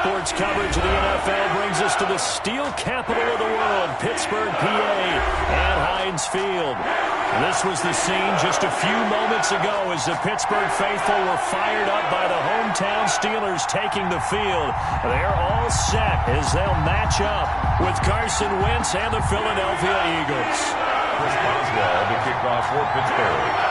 Sports coverage of the NFL brings us to the steel capital of the world, Pittsburgh, PA, at Heinz Field. This was the scene just a few moments ago as the Pittsburgh faithful were fired up by the hometown Steelers taking the field. They're all set as they'll match up with Carson Wentz and the Philadelphia Eagles. Chris Boswell, the kickoff for Pittsburgh.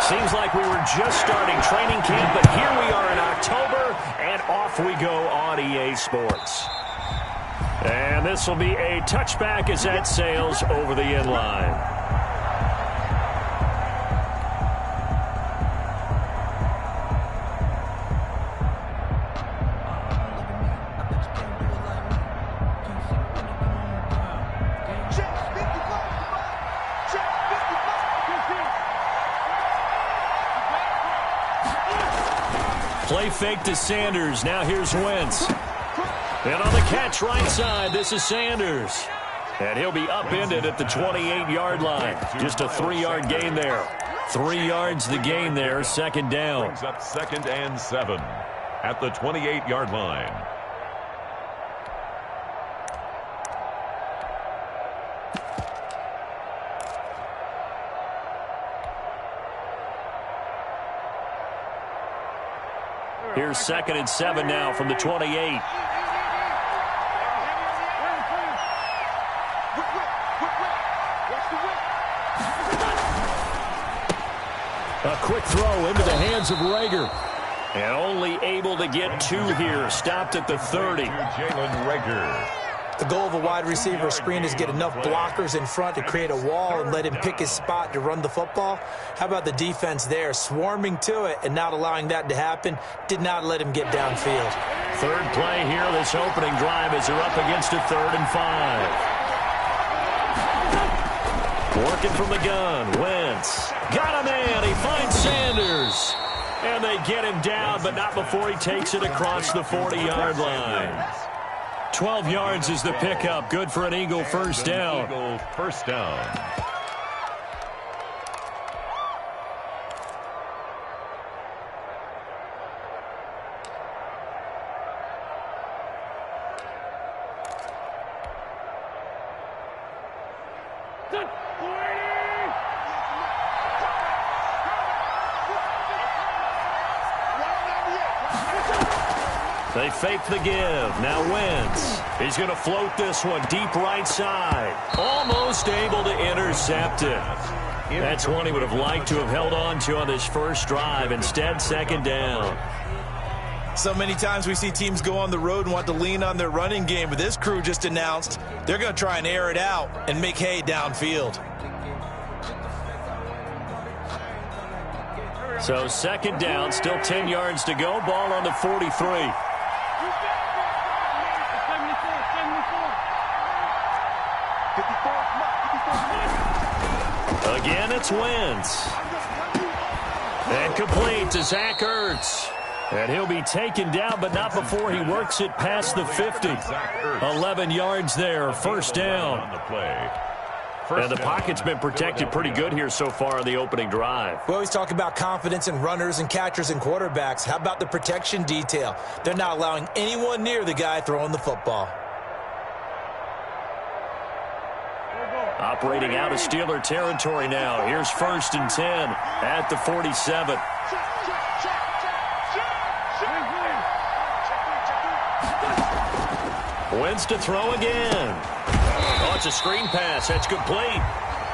Seems like we were just starting training camp, but here we are in October, and off we go on EA Sports. And this will be a touchback as that sails over the end line. Play fake to Sanders. Now here's Wentz. And on the catch right side, this is Sanders. And he'll be upended at the 28-yard line. Just a 3-yard gain there. 3 yards the gain there, second down. Brings up 2nd and 7 at the 28-yard line. Here's 2nd and 7 now from the 28. A quick throw into the hands of Rager. And only able to get 2 here. Stopped at the 30. Jalen Rager. The goal of a wide receiver screen is get enough blockers in front to create a wall and let him pick his spot to run the football. How about the defense there, swarming to it and not allowing that to happen? Did not let him get downfield. Third play here, this opening drive as they're up against a 3rd and 5. Working from the gun, Wentz. Got a man, he finds Sanders. And they get him down, but not before he takes it across the 40-yard line. 12 yards is the pickup. Good for an Eagle first down. Eagle first down. They fake the give. Now Wentz. He's going to float this one deep right side. Almost able to intercept it. That's one he would have liked to have held on to on this first drive. Instead, second down. So many times we see teams go on the road and want to lean on their running game, but this crew just announced they're going to try and air it out and make hay downfield. So second down, still 10 yards to go. Ball on the 43. Again, it's Wentz. And complete to Zach Ertz. And he'll be taken down, but not before he works it past the 50. 11 yards there, first down. And the pocket's been protected pretty good here so far on the opening drive. We always talk about confidence in runners and catchers and quarterbacks. How about the protection detail? They're not allowing anyone near the guy throwing the football. Operating out of Steeler territory now. Here's 1st and 10 at the 47. Wentz to throw again. Oh, it's a screen pass. That's complete.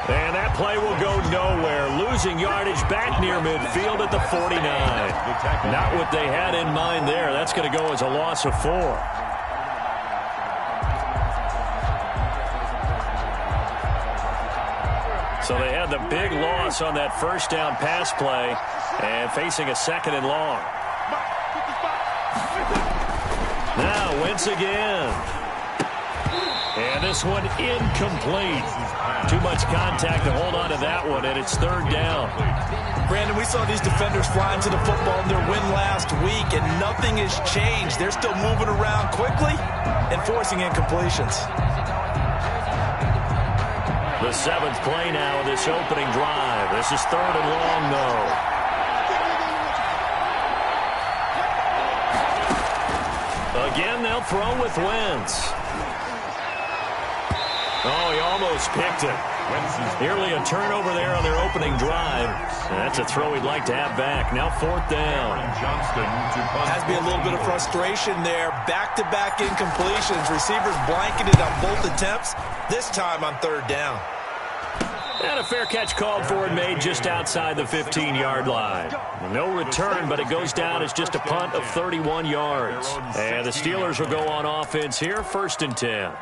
And that play will go nowhere. Losing yardage back near midfield at the 49. Not what they had in mind there. That's going to go as a loss of 4. So they had the big loss on that first down pass play and facing a 2nd and long. Now Wentz again. And this one incomplete. Too much contact to hold on to that one, and it's 3rd down. Brandon, we saw these defenders flying to the football in their win last week, and nothing has changed. They're still moving around quickly and forcing incompletions. The 7th play now of this opening drive. This is 3rd and long, though. Again, they'll throw with Wentz. Oh, he almost picked it. Nearly a turnover there on their opening drive. That's a throw he'd like to have back. Now 4th down. Has to be a little bit of frustration there. Back-to-back incompletions. Receivers blanketed on both attempts, this time on 3rd down. And a fair catch called for and made just outside the 15-yard line. No return, but it goes down as just a punt of 31 yards. And the Steelers will go on offense here, 1st and 10.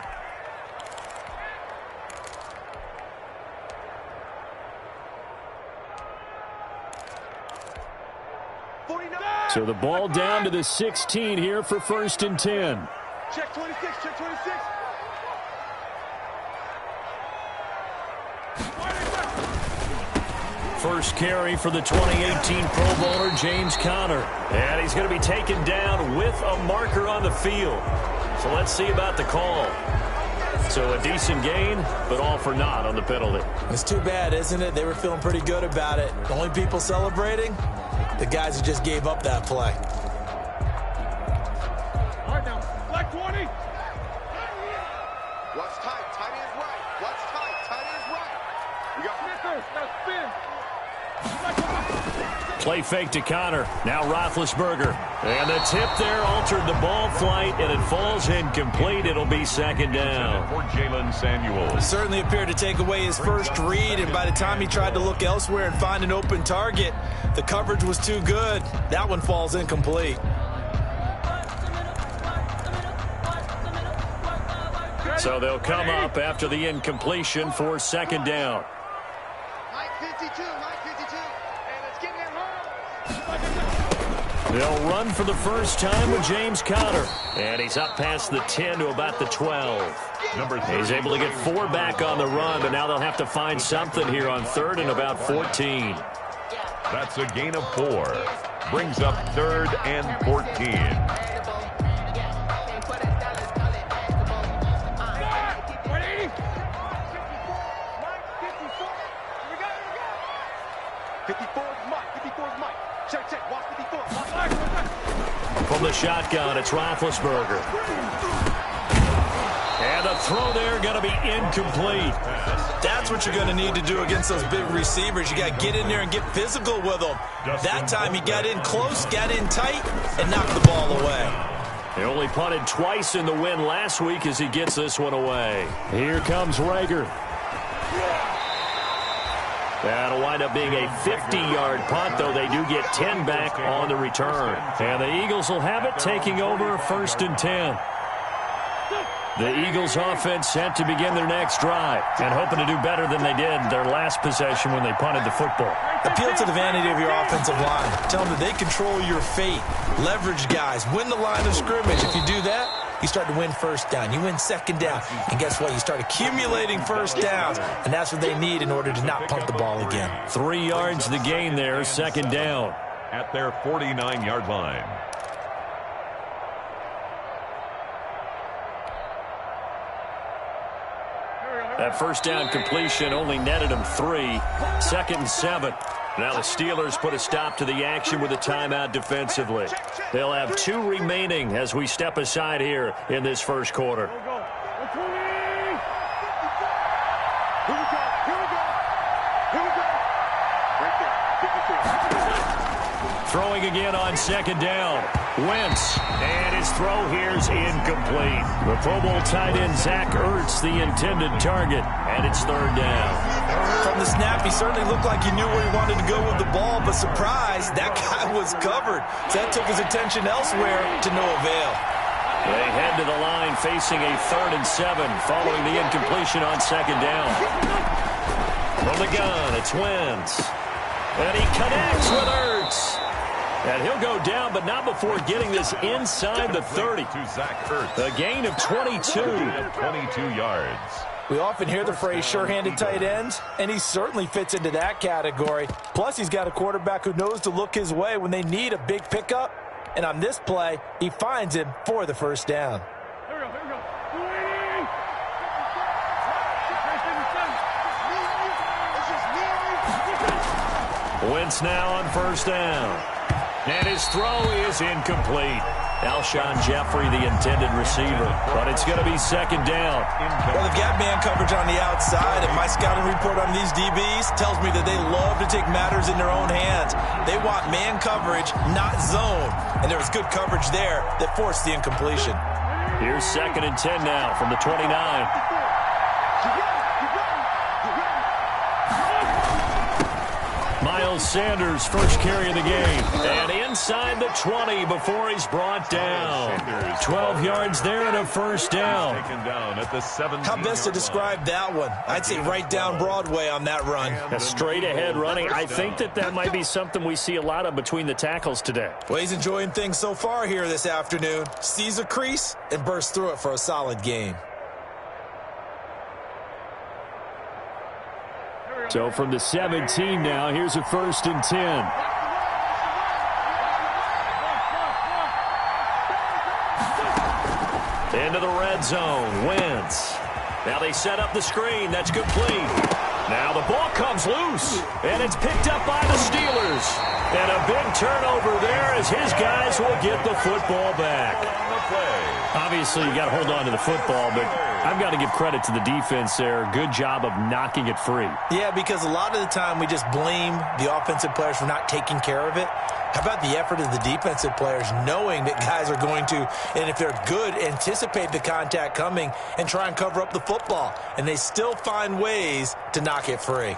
So the ball down to the 16 here for 1st and 10. Check 26, check 26. First carry for the 2018 Pro Bowler, James Conner. And he's going to be taken down with a marker on the field. So let's see about the call. So a decent gain, but all for naught on the penalty. It's too bad, isn't it? They were feeling pretty good about it. The only people celebrating, the guys who just gave up that play. All right, now, black 20. What's tight? Tight is right. What's tight? Tight is right. We got Snickers. Now spin. Play fake to Conner. Now Roethlisberger. And the tip there altered the ball flight, and it falls incomplete. It'll be 2nd down. For Jalen Samuels. Certainly appeared to take away his first read, and by the time he tried to look elsewhere and find an open target, the coverage was too good. That one falls incomplete. So they'll come up after the incompletion for 2nd down. Mike 52, Mike 52. And it's getting there home. They'll run for the first time with James Conner. And he's up past the 10 to about the 12. He's able to get 4 back on the run, but now they'll have to find something here on 3rd and about 14. That's a gain of 4. Brings up 3rd and 14. 54 is Mike. 54 is Mike. Check, check. Watch 54. From the shotgun, it's Roethlisberger. And the throw there going to be incomplete. That's what you're going to need to do against those big receivers. You got to get in there and get physical with them. That time he got in close, got in tight, and knocked the ball away. He only punted twice in the win last week as he gets this one away. Here comes Rager. That'll wind up being a 50-yard punt, though they do get 10 back on the return. And the Eagles will have it, taking over 1st and 10. The Eagles offense set to begin their next drive and hoping to do better than they did their last possession when they punted the football. Appeal to the vanity of your offensive line. Tell them that they control your fate. Leverage guys. Win the line of scrimmage. If you do that, you start to win 1st down. You win 2nd down. And guess what? You start accumulating 1st downs. And that's what they need in order to not punt the ball again. 3 yards the gain there, 2nd down. At their 49-yard line. That 1st down completion only netted them 3. 2nd and 7. Now the Steelers put a stop to the action with a timeout defensively. They'll have 2 remaining as we step aside here in this 1st quarter. Throwing again on 2nd down. Wentz, and his throw here's incomplete. The Pro Bowl tight end Zach Ertz, the intended target, and it's 3rd down. From the snap, he certainly looked like he knew where he wanted to go with the ball, but surprise, that guy was covered. So that took his attention elsewhere to no avail. They head to the line facing a 3rd and 7 following the incompletion on 2nd down. From the gun, it's Wentz. And he connects with Ertz. And he'll go down, but not before getting this inside the 30. A gain of 22. 22 yards. We often hear the phrase sure-handed tight ends, and he certainly fits into that category. Plus, he's got a quarterback who knows to look his way when they need a big pickup. And on this play, he finds him for the 1st down. Here we go, here we go. Wentz now on 1st down. And his throw is incomplete. Alshon Jeffrey, the intended receiver. But it's going to be second down. Well, they've got man coverage on the outside, and my scouting report on these DBs tells me that they love to take matters in their own hands. They want man coverage, not zone. And there was good coverage there that forced the incompletion. Here's 2nd and 10 now from the 29. Miles Sanders, first carry of the game. And inside the 20 before he's brought down. 12 yards there and a first down. Taken down at the 17. How best to describe that one? I'd say right down Broadway on that run. A straight-ahead running. I think that might be something we see a lot of between the tackles today. Well, he's enjoying things so far here this afternoon. Sees a crease and bursts through it for a solid game. So from the 17 now, here's a 1st and 10. Into the red zone. Wentz. Now they set up the screen. That's complete. Now the ball comes loose, and it's picked up by the Steelers. And a big turnover there as his guys will get the football back. Obviously, you got to hold on to the football, but I've got to give credit to the defense there. Good job of knocking it free. Yeah, because a lot of the time we just blame the offensive players for not taking care of it. How about the effort of the defensive players knowing that guys are going to, and if they're good, anticipate the contact coming and try and cover up the football. And they still find ways to knock it free.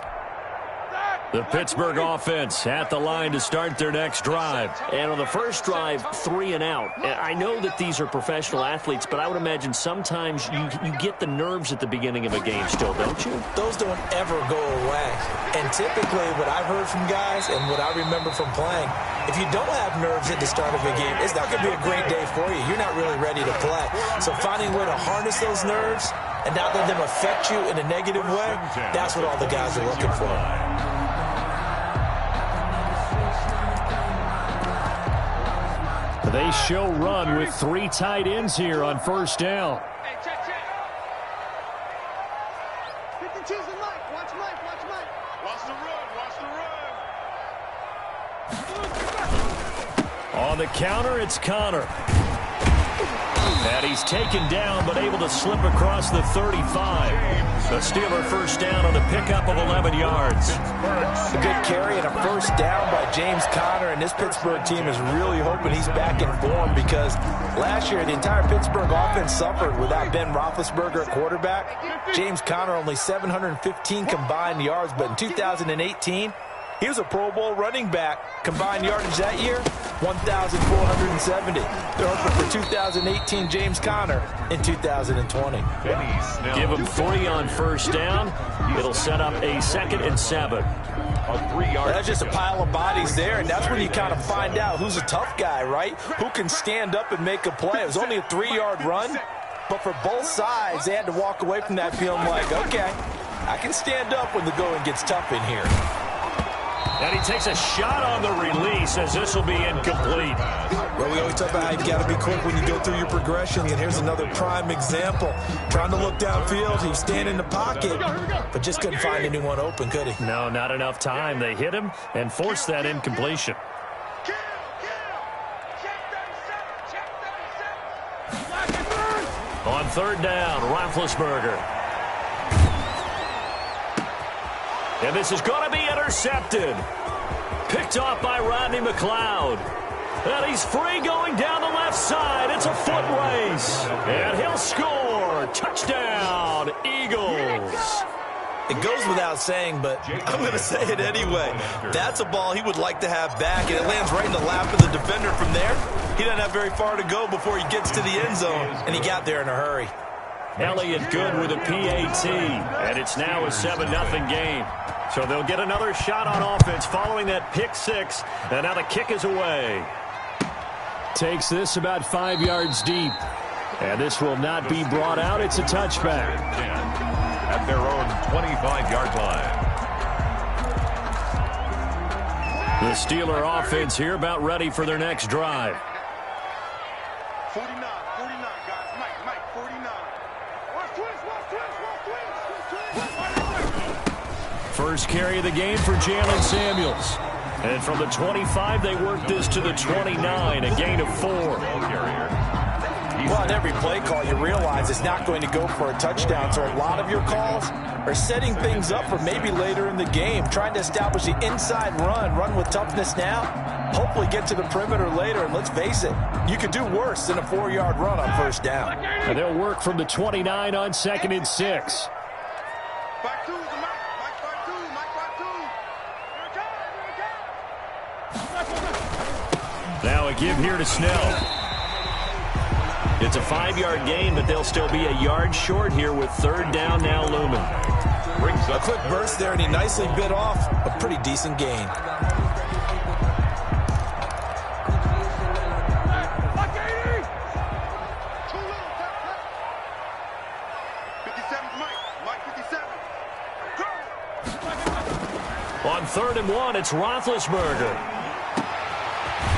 The Pittsburgh offense at the line to start their next drive. And on the first drive, 3 and out. I know that these are professional athletes, but I would imagine sometimes you get the nerves at the beginning of a game still, don't you? Those don't ever go away. And typically what I've heard from guys and what I remember from playing, if you don't have nerves at the start of a game, it's not going to be a great day for you. You're not really ready to play. So finding a way to harness those nerves and not let them affect you in a negative way, that's what all the guys are looking for. They show run with 3 tight ends here on first down. Hey, check. 52's the Mike. Watch Mike. Watch the run. On the counter, it's Connor. And he's taken down, but able to slip across the 35. The Steeler first down on a pickup of 11 yards. A good carry and a first down by James Conner, and this Pittsburgh team is really hoping he's back in form because last year the entire Pittsburgh offense suffered without Ben Roethlisberger at quarterback. James Conner only 715 combined yards, but in 2018, he was a Pro Bowl running back. Combined yardage that year, 1,470. They're hoping for 2018 James Conner in 2020. Give him 3 on first down. It'll set up a 2nd and 7. That's just a pile of bodies there, and that's when you kind of find out who's a tough guy, right? Who can stand up and make a play. It was only a 3-yard run, but for both sides, they had to walk away from that feeling like, okay, I can stand up when the going gets tough in here. And he takes a shot on the release as this will be incomplete. Well, we always talk about how you've got to be quick when you go through your progressions, and here's another prime example. Trying to look downfield, he was standing in the pocket, but just couldn't find anyone open, could he? No, not enough time. They hit him and forced that incompletion. On third down, Roethlisberger. And this is going to be intercepted. Picked off by Rodney McLeod. And he's free going down the left side. It's a foot race. And he'll score. Touchdown, Eagles. It goes without saying, but I'm going to say it anyway. That's a ball he would like to have back, and it lands right in the lap of the defender from there. He doesn't have very far to go before he gets to the end zone, and he got there in a hurry. Elliott good with a PAT, and it's now a 7-0 game. So they'll get another shot on offense following that pick 6, and now the kick is away. Takes this about 5 yards deep, and this will not be brought out. It's a touchback. At their own 25-yard line. The Steeler offense here about ready for their next drive. 49, guys. Mike, 49. Watch twins. First carry of the game for Jalen Samuels. And from the 25, they work this to the 29, a gain of 4. Well, on every play call, you realize it's not going to go for a touchdown, so a lot of your calls are setting things up for maybe later in the game, trying to establish the inside run with toughness now, hopefully get to the perimeter later, and let's face it, you could do worse than a 4-yard run on first down. And they'll work from the 29 on 2nd and 6. Back two, the Mike. Mike back two. Mike back two. Now a give here to Snell. It's a 5-yard gain, but they'll still be a yard short here with 3rd down now looming. Brings a quick burst there, and he nicely bit off a pretty decent gain. On 3rd and 1, it's Roethlisberger.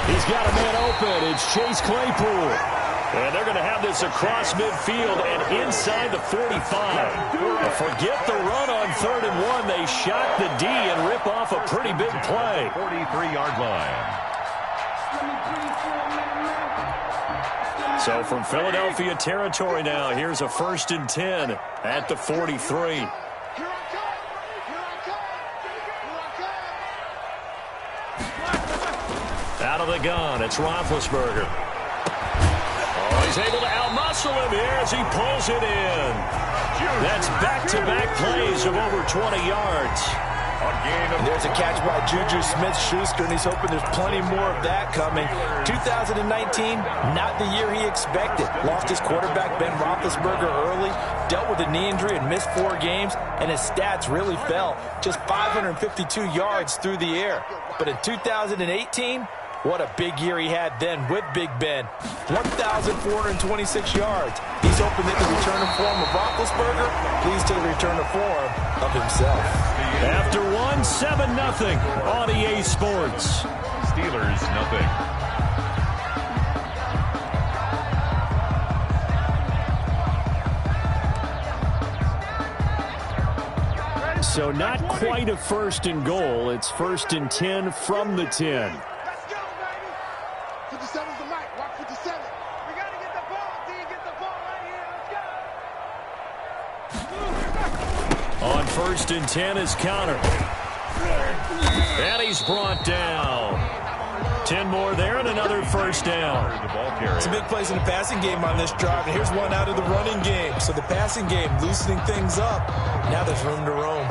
He's got a man open. It's Chase Claypool. And they're going to have this across midfield and inside the 45. Forget the run on 3rd and 1. They shock the D and rip off a pretty big play. 43-yard line. So from Philadelphia territory now, here's a 1st and 10 at the 43. Out of the gun, it's Roethlisberger. Oh, he's able to outmuscle him here as he pulls it in. That's back-to-back plays of over 20 yards. And there's a catch by Juju Smith-Schuster, and he's hoping there's plenty more of that coming. 2019, not the year he expected. Lost his quarterback, Ben Roethlisberger, early, dealt with a knee injury and missed 4 games, and his stats really fell. Just 552 yards through the air. But in 2018, what a big year he had then with Big Ben. 1,426 yards. He's hoping that the return of form of Roethlisberger leads to the return of form of himself. After 1, 7-0 on EA Sports. Steelers, nothing. So not quite a 1st and goal. It's 1st and 10 from the 10. On 1st and 10 is Connor. And he's brought down. 10 more there and another 1st down. Some big plays in the passing game on this drive, and here's one out of the running game. So the passing game loosening things up. Now there's room to roam.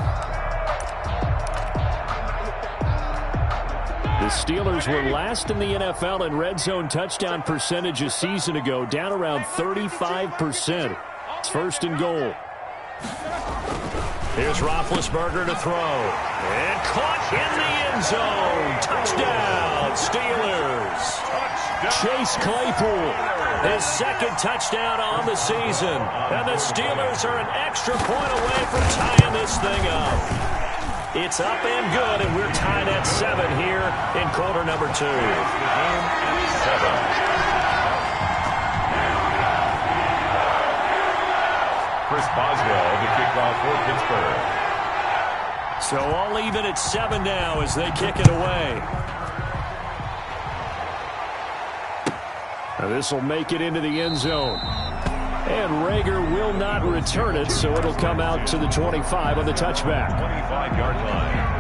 The Steelers were last in the NFL in red zone touchdown percentage a season ago, down around 35%. It's 1st and goal. Here's Roethlisberger to throw. And caught in the end zone. Touchdown, Steelers. Chase Claypool, his 2nd touchdown on the season. And the Steelers are an extra point away from tying this thing up. It's up and good, and we're tied at 7 here in quarter number 2. Game at 7. Chris Boswell, the kickoff for Pittsburgh. So all even at 7 now as they kick it away. Now this will make it into the end zone. And Rager will not return it, so it'll come out to the 25 on the touchback. 25-yard line.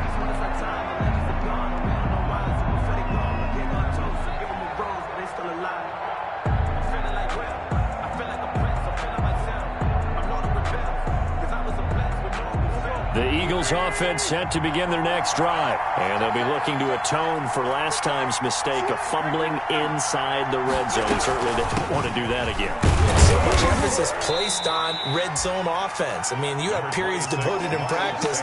The Eagles offense set to begin their next drive. And they'll be looking to atone for last time's mistake of fumbling inside the red zone. Certainly they don't want to do that again. So much emphasis placed on red zone offense. I mean, you have periods devoted in practice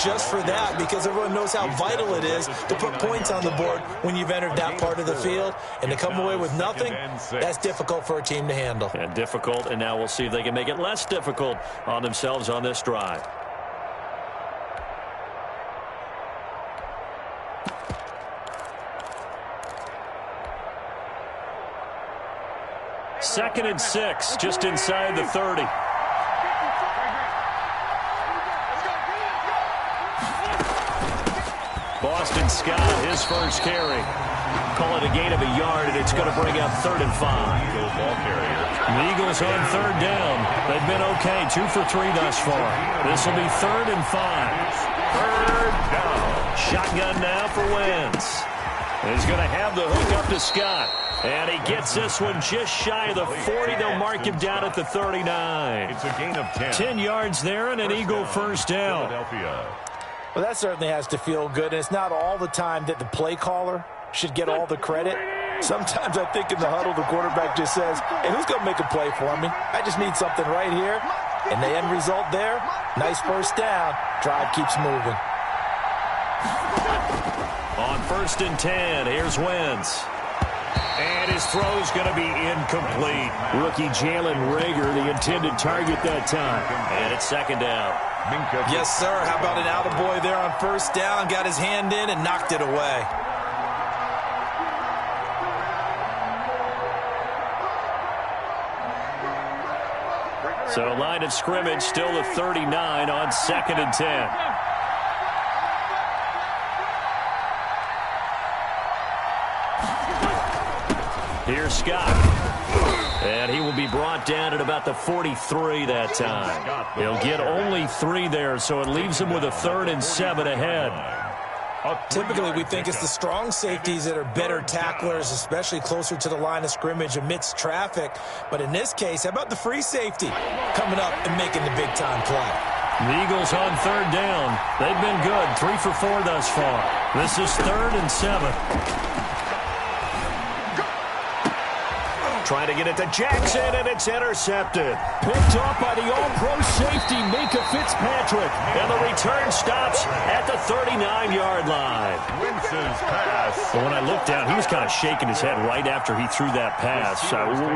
just for that because everyone knows how vital it is to put points on the board when you've entered that part of the field. And to come away with nothing, that's difficult for a team to handle. And difficult, and now we'll see if they can make it less difficult on themselves on this drive. Second and 6, just inside the 30. Boston Scott, his first carry. Call it a gain of a yard, and it's going to bring up 3rd and 5. Ball carrier. The Eagles on 3rd down. They've been okay, 2 for 3 thus far. This will be 3rd and 5. 3rd down. Shotgun now for Wentz. He's going to have the hook up to Scott. And he gets this one just shy of the 40. They'll mark him down at the 39. It's a gain of 10. 10 yards there and an Eagle first down. Philadelphia. Well, that certainly has to feel good. And it's not all the time that the play caller should get all the credit. Sometimes I think in the huddle, the quarterback just says, hey, who's going to make a play for me? I just need something right here. And the end result there, nice first down. Drive keeps moving. On 1st and 10, here's Wentz. And his throw's going to be incomplete. Rookie Jalen Reagor, the intended target that time. And it's 2nd down. Yes, sir. How about an attaboy there on 1st down? Got his hand in and knocked it away. So line of scrimmage still the 39 on 2nd and 10. Here's Scott. And he will be brought down at about the 43 that time. He'll get only 3 there, so it leaves him with a 3rd and 7 ahead. Typically, we think it's the strong safeties that are better tacklers, especially closer to the line of scrimmage amidst traffic. But in this case, how about the free safety coming up and making the big-time play? The Eagles on 3rd down. They've been good, 3 for 4 thus far. This is 3rd and 7. Trying to get it to Jackson, and it's intercepted. Picked off by the all-pro safety, Minka Fitzpatrick. And the return stops at the 39-yard line. Wentz's pass. But when I looked down, he was kind of shaking his head right after he threw that pass.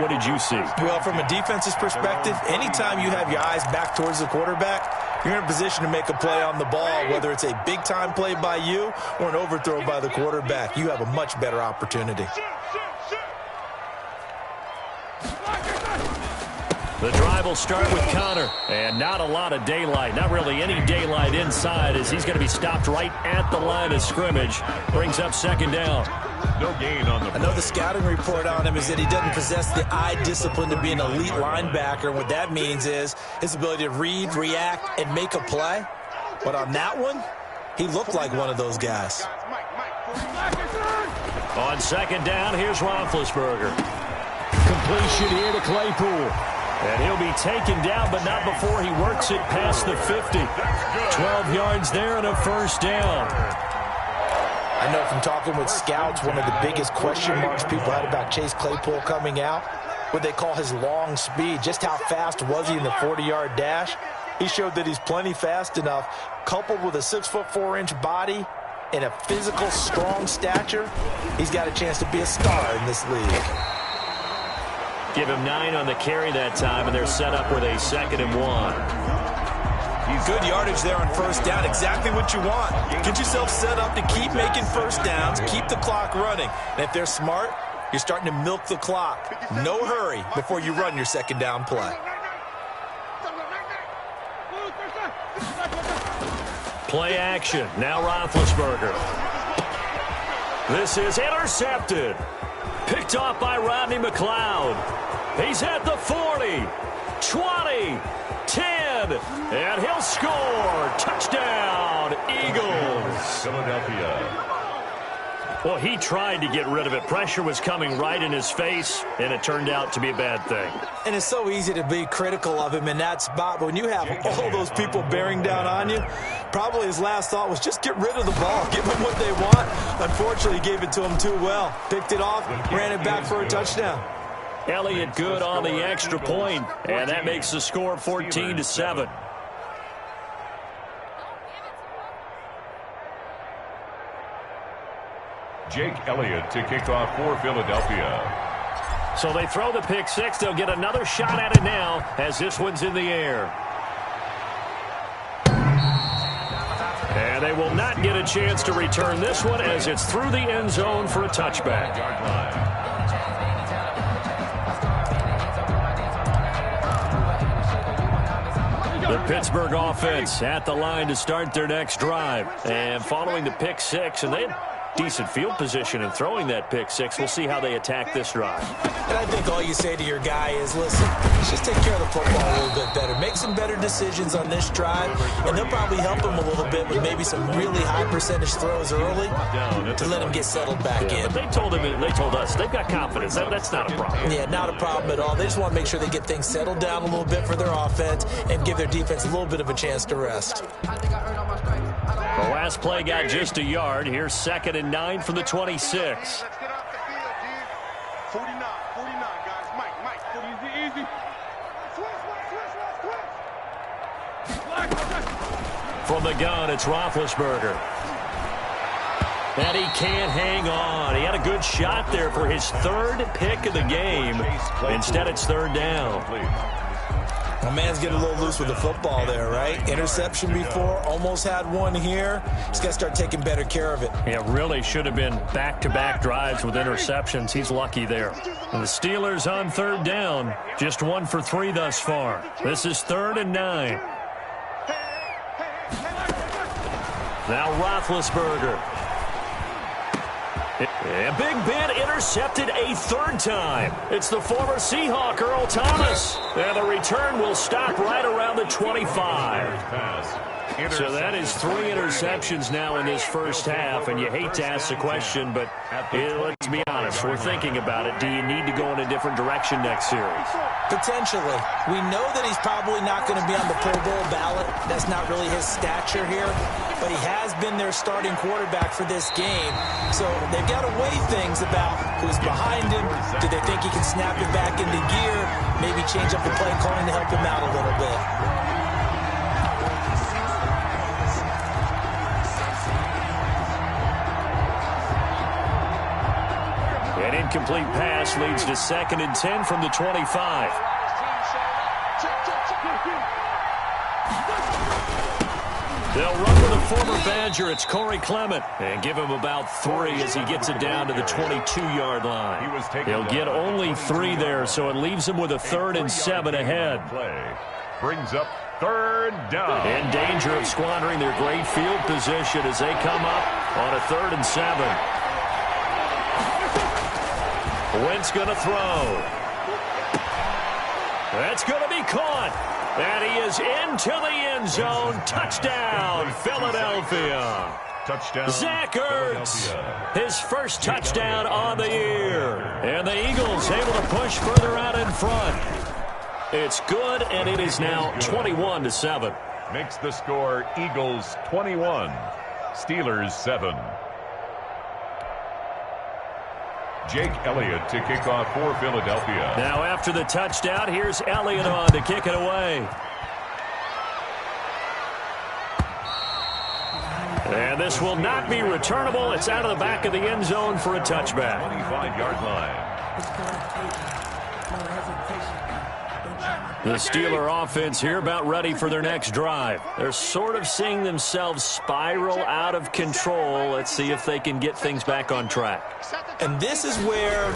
What did you see? Well, from a defense's perspective, anytime you have your eyes back towards the quarterback, you're in a position to make a play on the ball, whether it's a big-time play by you or an overthrow by the quarterback. You have a much better opportunity. The drive will start with Connor, and not a lot of daylight, not really any daylight inside, as he's going to be stopped right at the line of scrimmage. Brings up 2nd down. No gain on the play. I know the scouting report on him is that he doesn't possess the eye discipline to be an elite linebacker, and what that means is his ability to read, react, and make a play. But on that one, he looked like one of those guys. On 2nd down, here's Roethlisberger. Completion here to Claypool. And he'll be taken down, but not before he works it past the 50. 12 yards there and a 1st down. I know from talking with scouts, one of the biggest question marks people had about Chase Claypool coming out, what they call his long speed. Just how fast was he in the 40-yard dash? He showed that he's plenty fast enough, coupled with a 6'4" body and a physical, strong stature. He's got a chance to be a star in this league. Give him 9 on the carry that time, and they're set up with a 2nd and 1. Good yardage there on 1st down. Exactly what you want. Get yourself set up to keep making 1st downs, keep the clock running. And if they're smart, you're starting to milk the clock. No hurry before you run your 2nd down play. Play action. Now Roethlisberger. This is intercepted. Picked off by Rodney McLeod. He's at the 40, 20, 10, and he'll score. Touchdown, Eagles. Philadelphia. Well, he tried to get rid of it. Pressure was coming right in his face, and it turned out to be a bad thing. And it's so easy to be critical of him in that spot, but when you have all those people bearing down on you, probably his last thought was just get rid of the ball, give them what they want. Unfortunately, he gave it to them too well. Picked it off, ran it back for a touchdown. Elliott good on the extra point, and that makes the score 14-7. Jake Elliott to kick off for Philadelphia. So they throw the pick six. They'll get another shot at it now as this one's in the air. And they will not get a chance to return this one as it's through the end zone for a touchback. The Pittsburgh offense at the line to start their next drive. And following the pick six, and they had decent field position in throwing that pick six. We'll see how they attack this drive. And I think all you say to your guy is, listen, let's just take care of the football a little bit better. Make some better decisions on this drive, and they'll probably help him a little bit with maybe some really high percentage throws early to let him get settled back in. But they told us they've got confidence. That's not a problem. Yeah, not a problem at all. They just want to make sure they get things settled down a little bit for their offense and give their defense a little bit of a chance to rest. The last play got just a yard. Here's 2nd and 9 from the 26. Let's get off the field, dude. 49, guys. Mike. Easy. Switch. From the gun, it's Roethlisberger. And he can't hang on. He had a good shot there for his 3rd pick of the game. Instead, it's 3rd down. My man's getting a little loose with the football there, right? Interception before, almost had one here. He's got to start taking better care of it. Yeah, really should have been back-to-back drives with interceptions. He's lucky there. And the Steelers on 3rd down, just 1 for 3 thus far. This is 3rd and 9. Now Roethlisberger. A big bit intercepted a 3rd time. It's the former Seahawk, Earl Thomas. And the return will stop right around the 25. So that is 3 interceptions now in this first half, and you hate to ask the question, but let's be honest, we're thinking about it. Do you need to go in a different direction next series? Potentially. We know that he's probably not going to be on the Pro Bowl ballot. That's not really his stature here, but he has been their starting quarterback for this game. So they've got to weigh things about who's behind him. Do they think he can snap it back into gear? Maybe change up the play calling to help him out a little bit. An incomplete pass leads to 2nd and 10 from the 25. They'll run with a former Badger. It's Corey Clement. And give him about 3 as he gets it down to the 22-yard line. He'll get only 3 there, so it leaves him with a 3rd and 7 ahead. Brings up 3rd down. In danger of squandering their great field position as they come up on a 3rd and 7. Wentz going to throw. That's going to be caught. And he is into the end zone. Touchdown, Philadelphia. Touchdown, Zach Ertz, his first touchdown on the year. And the Eagles able to push further out in front. It's good, and it is now 21-7. Makes the score Eagles 21, Steelers 7. Jake Elliott to kick off for Philadelphia. Now after the touchdown, here's Elliott on to kick it away. And this will not be returnable. It's out of the back of the end zone for a touchback. 25-yard line. The Steeler offense here about ready for their next drive. They're sort of seeing themselves spiral out of control. Let's see if they can get things back on track. And this is where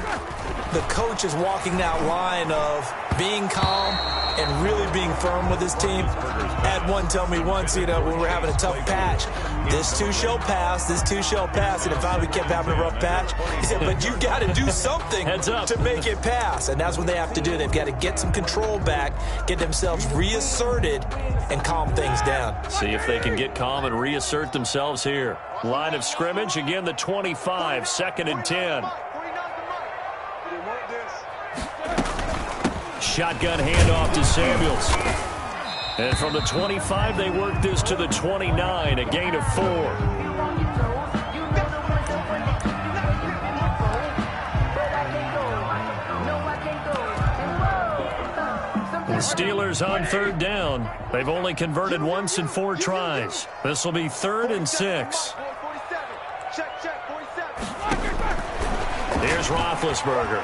the coach is walking that line of being calm and really being firm with his team. Had one tell me once, when we're having a tough patch, this too shall pass, this too shall pass. And if we kept having a rough patch, he said, but you got to do something to make it pass. And that's what they have to do. They've got to get some control back, get themselves reasserted, and calm things down. See if they can get calm and reassert themselves here. Line of scrimmage, again the 25, 2nd and 10. Shotgun handoff to Samuels. And from the 25, they work this to the 29, a gain of 4. The Steelers on 3rd down. They've only converted once in 4 tries. This will be 3rd and 6. Here's Roethlisberger.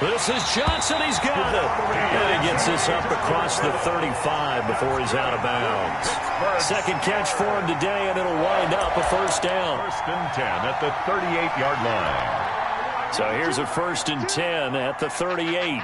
This is Johnson. He's got it. And he gets this up across the 35 before he's out of bounds. 2nd catch for him today, and it'll wind up a 1st down. 1st and 10 at the 38-yard line. So here's a 1st and 10 at the 38.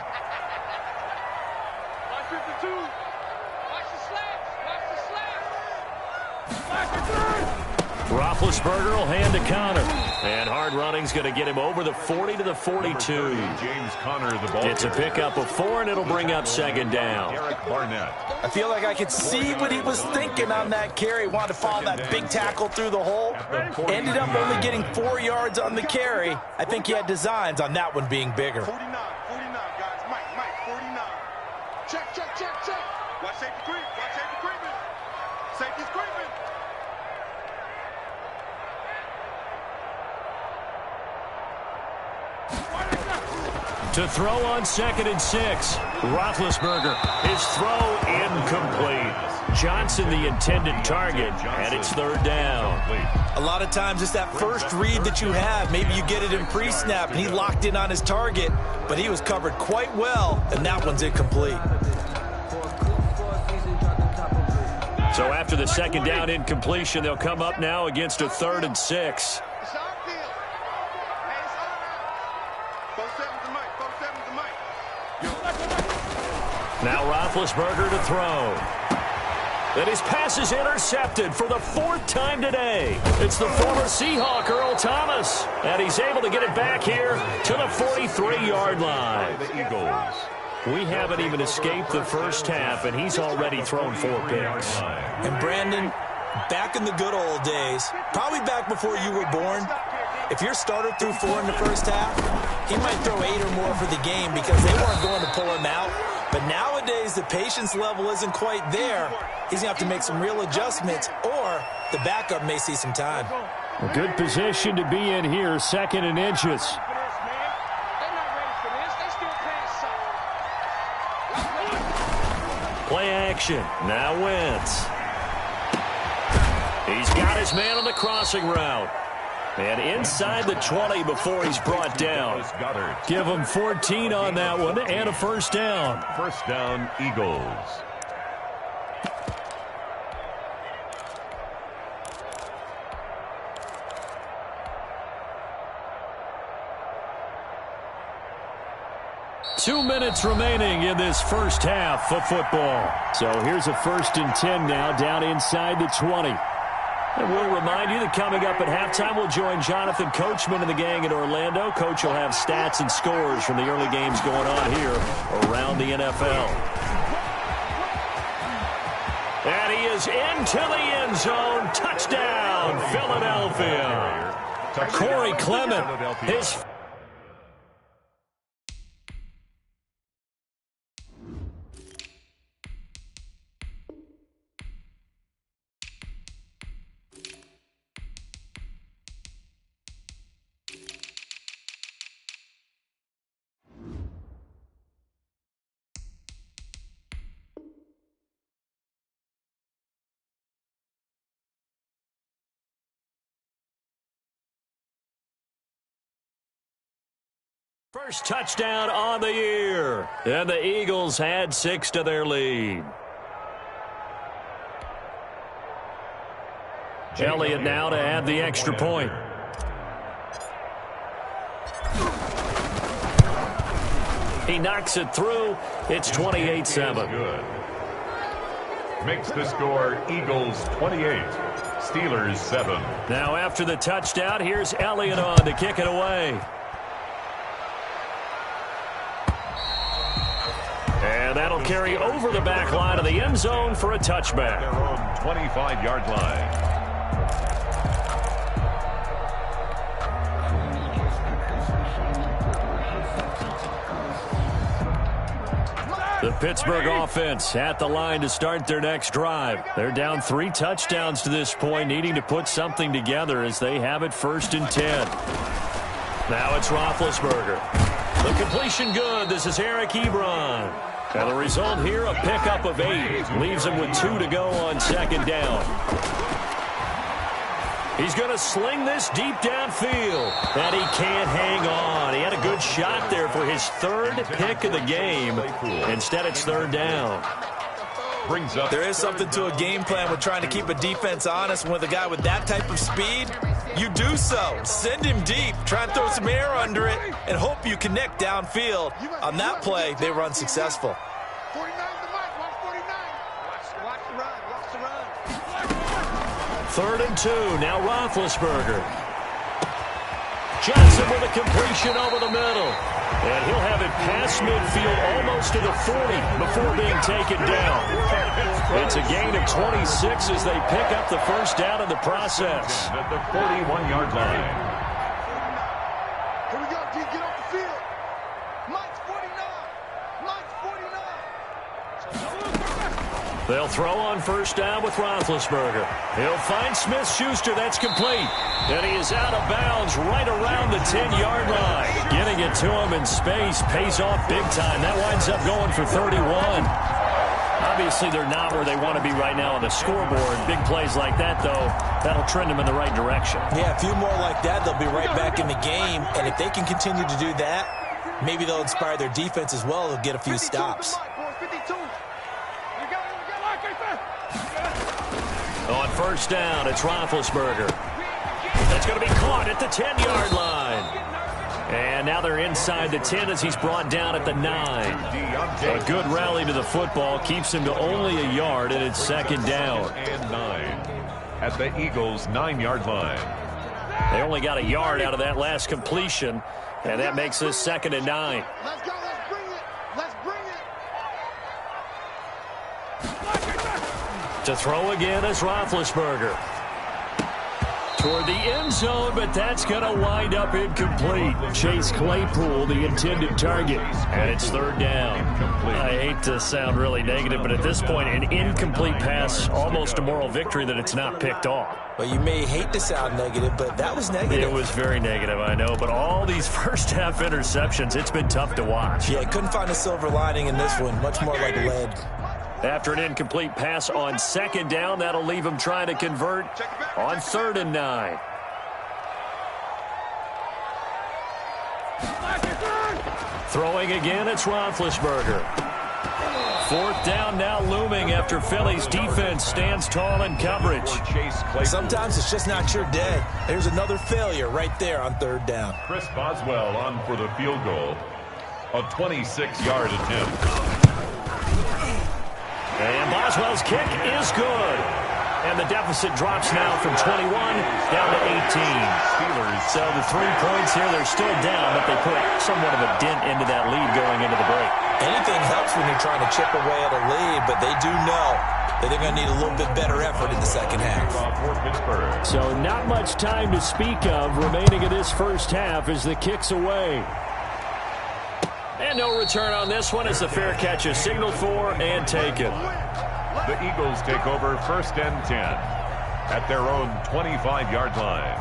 Roethlisberger will hand to Connor. And hard running's going to get him over the 40 to the 42. James Conner, the ball. It's a pickup of 4, and it'll bring up second down. Derek Barnett. I feel like I could see what he was thinking on that carry. Wanted to follow that big tackle through the hole. Ended up only getting 4 yards on the carry. I think he had designs on that one being bigger. 49, guys. Mike, 49. Check. Watch safety creep. Safety's creeping. To throw on 2nd and 6. Roethlisberger. His throw incomplete. Johnson the intended target, and it's 3rd down. A lot of times it's that first read that you have. Maybe you get it in pre-snap, and he locked in on his target, but he was covered quite well, and that one's incomplete. So after the 2nd down incompletion, they'll come up now against a 3rd and 6. Now Roethlisberger to throw. And his pass is intercepted for the 4th time today. It's the former Seahawk, Earl Thomas. And he's able to get it back here to the 43-yard line. The Eagles. We haven't even escaped the first half, and he's already thrown 4 picks. And Brandon, back in the good old days, probably back before you were born, if your starter threw 4 in the first half, he might throw 8 or more for the game because they weren't going to pull him out. But nowadays, the patience level isn't quite there. He's going to have to make some real adjustments, or the backup may see some time. A good position to be in here, 2nd and inches. Play action. Now Wentz. He's got his man on the crossing route. And inside the 20 before he's brought down. Give him 14 on that one and a 1st down. 1st down, Eagles. Two minutes remaining in this first half of football. So here's a 1st and 10 now down inside the 20. And we'll remind you that coming up at halftime, we'll join Jonathan Coachman and the gang in Orlando. Coach will have stats and scores from the early games going on here around the NFL. And he is into the end zone. Touchdown, Philadelphia. Corey Clement, his first touchdown on the year. And the Eagles add 6 to their lead. Elliott now to add the extra point. He knocks it through. It's 28-7. Good. Makes the score Eagles 28, Steelers 7. Now after the touchdown, here's Elliott on to kick it away. And that'll carry over the back line of the end zone for a touchback. Their own 25-yard line. The Pittsburgh offense at the line to start their next drive. They're down 3 touchdowns to this point, needing to put something together as they have it 1st and 10. Now it's Roethlisberger. The completion good. This is Eric Ebron. And the result here, a pickup of 8. Leaves him with 2 to go on 2nd down. He's going to sling this deep downfield. And he can't hang on. He had a good shot there for his 3rd pick of the game. Instead, it's 3rd down. There is something to a game plan with trying to keep a defense honest. With a guy with that type of speed, you do so. Send him deep. Try and throw some air under it and hope you connect downfield. On that play, they run successful. 49 to Mike. Watch 49. Watch the run. Watch the run. 3rd and 2. Now Roethlisberger. Johnson with a completion over the middle. And he'll have it past midfield almost to the 40 before being taken down. It's a gain of 26 as they pick up the first down in the process. At the 41-yard line. Here we go, D. Get off the field. Mike's 49. Mike's 49. They'll throw on first down with Roethlisberger. He'll find Smith-Schuster. That's complete. And he is out of bounds right around the 10-yard line. Getting it to him in space pays off big time. That winds up going for 31. Obviously, they're not where they want to be right now on the scoreboard. Big plays like that, though, that'll trend them in the right direction. Yeah, a few more like that, they'll be right back in the game. And if they can continue to do that, maybe they'll inspire their defense as well. They'll get a few stops. On first down, it's Roethlisberger. That's going to be caught at the 10-yard line. And now they're inside the 10 as he's brought down at the 9. A good rally to the football keeps him to only a yard, and it's 2nd down. And 9 at the Eagles' 9-yard line. They only got a yard out of that last completion, and that makes this 2nd and 9. Let's go. Let's bring it. Let's bring it. To throw again is Roethlisberger. Toward the end zone, but that's going to wind up incomplete. Chase Claypool, the intended target, and it's 3rd down. I hate to sound really negative, but at this point, an incomplete pass, almost a moral victory that it's not picked off. Well, you may hate to sound negative, but that was negative. It was very negative, I know, but all these first-half interceptions, it's been tough to watch. Yeah, couldn't find a silver lining in this one. Much more like lead. After an incomplete pass on 2nd down, that'll leave him trying to convert on 3rd and 9. Throwing again, it's Roethlisberger. 4th down now looming after Philly's defense stands tall in coverage. Sometimes it's just not your day. There's another failure right there on 3rd down. Chris Boswell on for the field goal. A 26-yard attempt. And Boswell's kick is good. And the deficit drops now from 21 down to 18. Steelers. So the 3 points here, they're still down, but they put somewhat of a dent into that lead going into the break. Anything helps when you're trying to chip away at a lead, but they do know that they're going to need a little bit better effort in the 2nd half. For Pittsburgh. So not much time to speak of remaining in this first half as the kick's away. And no return on this one as the fair catch is signaled for and taken. The Eagles take over 1st and 10 at their own 25-yard line.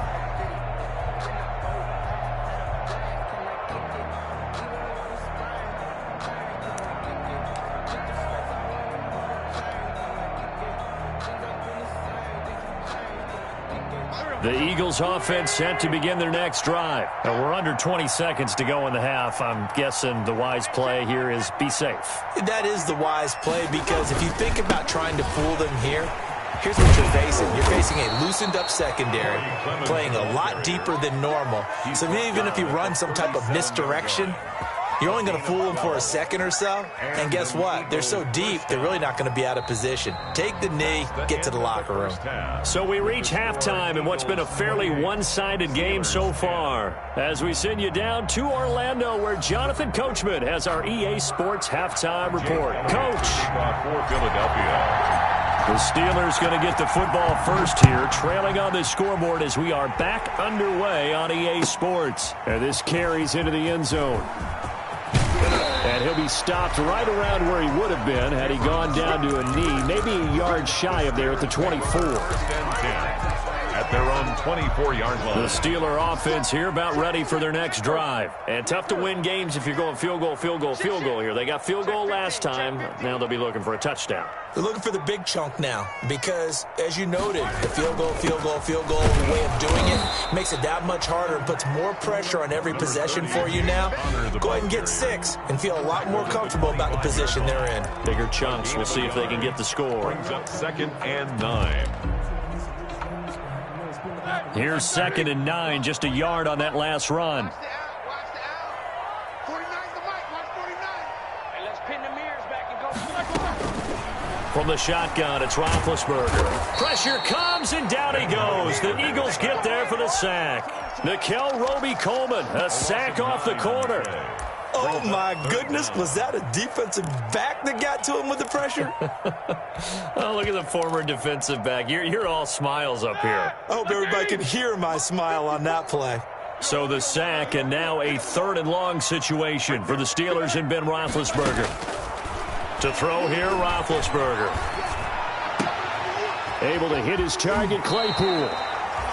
The Eagles offense set to begin their next drive. Now we're under 20 seconds to go in the half. I'm guessing the wise play here is be safe. That is the wise play because if you think about trying to fool them here, here's what you're facing. You're facing a loosened up secondary, playing a lot deeper than normal. So even if you run some type of misdirection, you're only going to fool them for a second or so. And guess what? They're so deep, they're really not going to be out of position. Take the knee, get to the locker room. So we reach halftime in what's been a fairly one-sided game so far. As we send you down to Orlando, where Jonathan Coachman has our EA Sports halftime report. Coach. For Philadelphia. The Steelers going to get the football first here, trailing on the scoreboard as we are back underway on EA Sports. And this carries into the end zone. And he'll be stopped right around where he would have been had he gone down to a knee, maybe a yard shy of there at the 24. At their own 24-yard line. The Steeler offense here about ready for their next drive. And tough to win games if you're going field goal, field goal, field goal here. They got field goal last time. Now they'll be looking for a touchdown. They're looking for the big chunk now because, as you noted, the field goal way of doing it makes it that much harder and puts more pressure on every possession for you now. Go ahead and get 6 and feel a lot more comfortable about the position they're in. Bigger chunks. We'll see if they can get the score. Brings up 2nd and 9. Here's 2nd and 9, just a yard on that last run. Watch the out. 49's the mic. Watch 49. Hey, let's pin the mirrors back and go. From the shotgun, it's Roethlisberger. Pressure comes, and down he goes. The Eagles get there for the sack. Nickel Roby-Coleman, a sack off the corner. Oh, my goodness. Was that a defensive back that got to him with the pressure? Oh, look at the former defensive back. You're all smiles up here. I hope everybody could hear my smile on that play. So the sack, and now a 3rd and long situation for the Steelers and Ben Roethlisberger. To throw here, Roethlisberger. Able to hit his target, Claypool.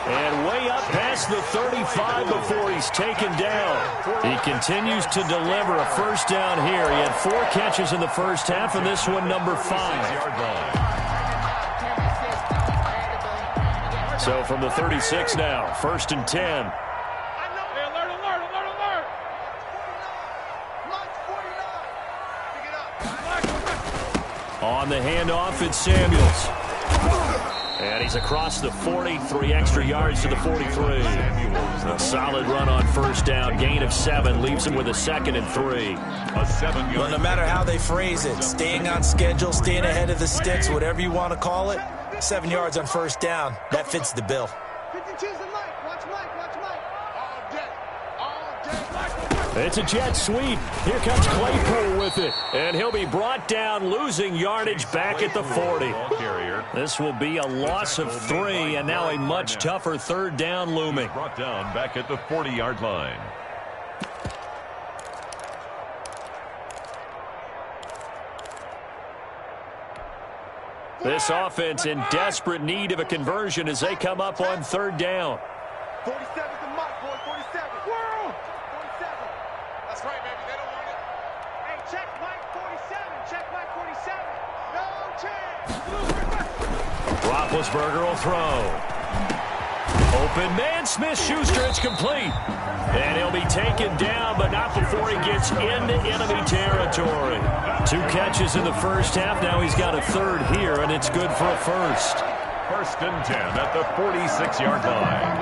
And way up past the 35 before he's taken down. He continues to deliver a first down here. He had 4 catches in the first half, and this one number 5. So from the 36 now, 1st and 10. On the handoff, it's Samuels. And he's across the 40, 3 extra yards to the 43. A solid run on first down, gain of 7, leaves him with a 2nd and 3. Well, no matter how they phrase it, staying on schedule, staying ahead of the sticks, whatever you want to call it, 7 yards on first down, that fits the bill. 52's the Mike. Watch Mike. Watch Mike. All day. It's a jet sweep. Here comes Claypool with it. And he'll be brought down, losing yardage back at the 40. This will be a loss of 3, and now a much tougher 3rd down looming. Brought down back at the 40-yard line. This offense in desperate need of a conversion as they come up on 3rd down. 47's the Mike, boy. 47. World. 47. That's right, baby. They don't want it. Hey, check Mike 47. Check Mike 47. No chance. Roethlisberger will throw. Open man, Smith-Schuster, it's complete. And he'll be taken down, but not before he gets into enemy territory. 2 catches in the first half. Now he's got a 3rd here, and it's good for a 1st. 1st and 10 at the 46-yard line.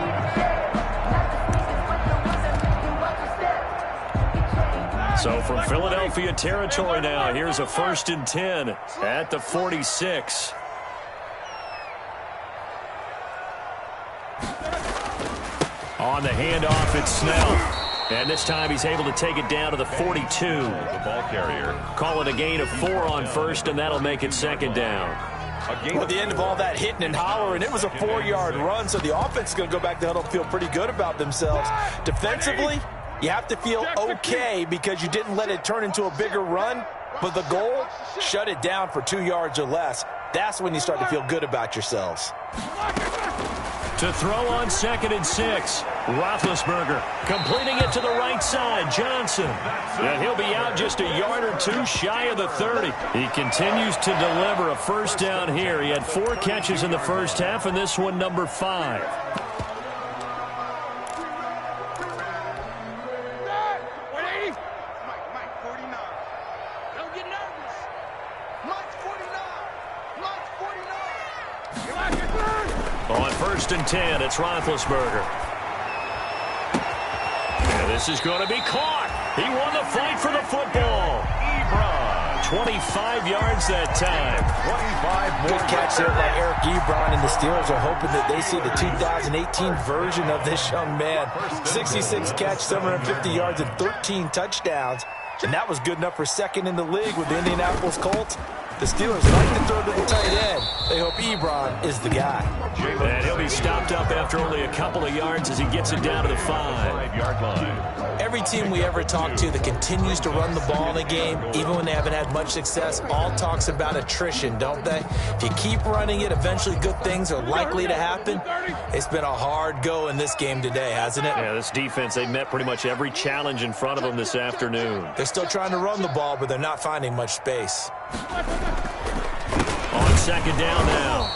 So from Philadelphia territory now, here's a 1st and 10 at the 46. On the handoff, it's Snell. And this time he's able to take it down to the 42. The ball carrier. Call it a gain of 4 on 1st, and that'll make it 2nd down. Well, at the end of all that hitting and hollering, it was a 4-yard run, so the offense is going to go back to huddle and feel pretty good about themselves. Defensively, you have to feel okay because you didn't let it turn into a bigger run, but the goal, shut it down for 2 yards or less. That's when you start to feel good about yourselves. To throw on 2nd and 6. Roethlisberger completing it to the right side. Johnson. And he'll be out just a yard or 2 shy of the 30. He continues to deliver a first down here. He had 4 catches in the first half, and this one number 5. Mike 49. Don't get nervous. Mike's 49. Mike's 49. On 1st and 10, it's Roethlisberger. And this is going to be caught. He won the fight for the football. 25 yards that time. 25 more. Good catch there by Eric Ebron, and the Steelers are hoping that they see the 2018 version of this young man. 66 catch, 750 yards, and 13 touchdowns. And that was good enough for 2nd in the league with the Indianapolis Colts. The Steelers like to throw to the tight end. They hope Ebron is the guy. And he'll be stopped up after only a couple of yards as he gets it down to the 5-yard line. Every team we ever talk to that continues to run the ball in a game, even when they haven't had much success, all talks about attrition, don't they? If you keep running it, eventually good things are likely to happen. It's been a hard go in this game today, hasn't it? Yeah, this defense, they met pretty much every challenge in front of them this afternoon. They're still trying to run the ball, but they're not finding much space. On 2nd down now,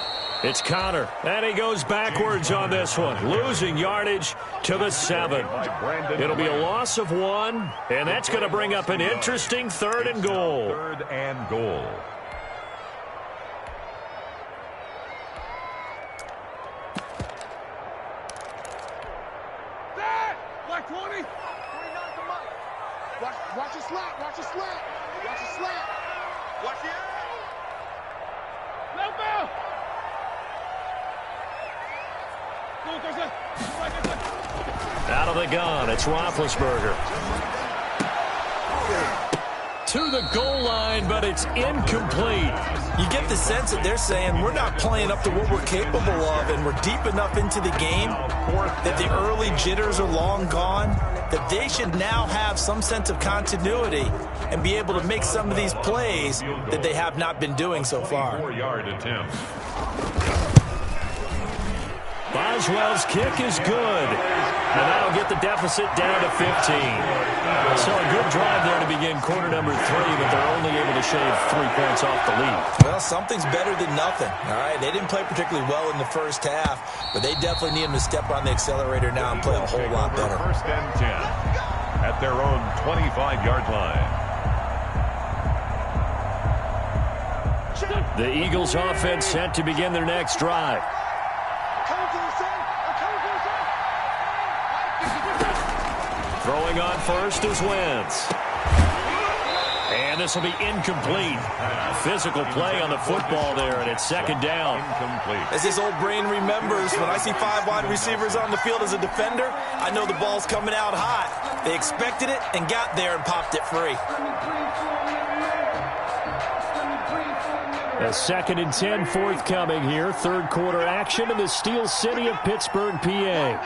it's Connor, and he goes backwards on this one, losing yardage to the 7. It'll be a loss of 1, and that's going to bring up an interesting 3rd and goal. 3rd and goal. Mike 20. 49 to Mike. Watch your slap. Watch your slap. Watch your slap. Watch the Out of the gun, it's Roethlisberger. To the goal line, but it's incomplete. You get the sense that they're saying we're not playing up to what we're capable of, and we're deep enough into the game that the early jitters are long gone, that they should now have some sense of continuity and be able to make some of these plays that they have not been doing so far. 4-yard attempt. Boswell's kick is good, and that'll get the deficit down to 15. So a good drive there to begin quarter number 3, but they're only able to shave 3 points off the lead. Well, something's better than nothing, all right? They didn't play particularly well in the first half, but they definitely need them to step on the accelerator now and play a whole lot better. First and 10 at their own 25-yard line. The Eagles offense set to begin their next drive. Throwing on first is Wentz. And this will be incomplete. Physical play on the football there, and it's second down. Incomplete. As this old brain remembers, when I see 5 wide receivers on the field as a defender, I know the ball's coming out hot. They expected it and got there and popped it free. A 2nd and 10 forthcoming here. Third quarter action in the Steel City of Pittsburgh, PA.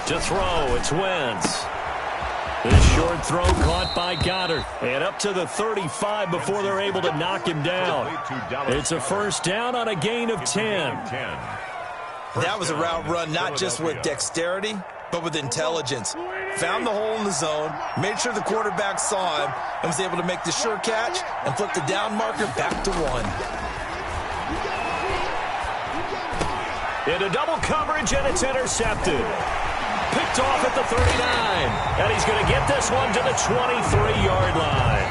To throw, it's Wentz. This short throw caught by Goddard. And up to the 35 before they're able to knock him down. It's a first down on a gain of 10. That was a route run not just with dexterity, but with intelligence. Found the hole in the zone, made sure the quarterback saw him, and was able to make the sure catch and flip the down marker back to 1. Into double coverage, and it's intercepted. Picked off at the 39. And he's going to get this one to the 23-yard line.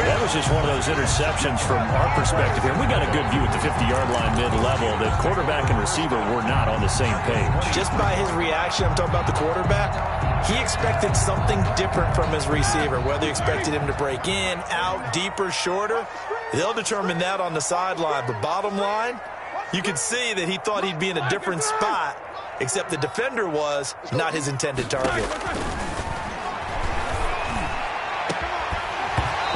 That was just one of those interceptions from our perspective here. We got a good view at the 50-yard line mid-level. The quarterback and receiver were not on the same page. Just by his reaction, I'm talking about the quarterback, he expected something different from his receiver, whether he expected him to break in, out, deeper, shorter. They'll determine that on the sideline. But bottom line, you could see that he thought he'd be in a different spot, except the defender was not his intended target.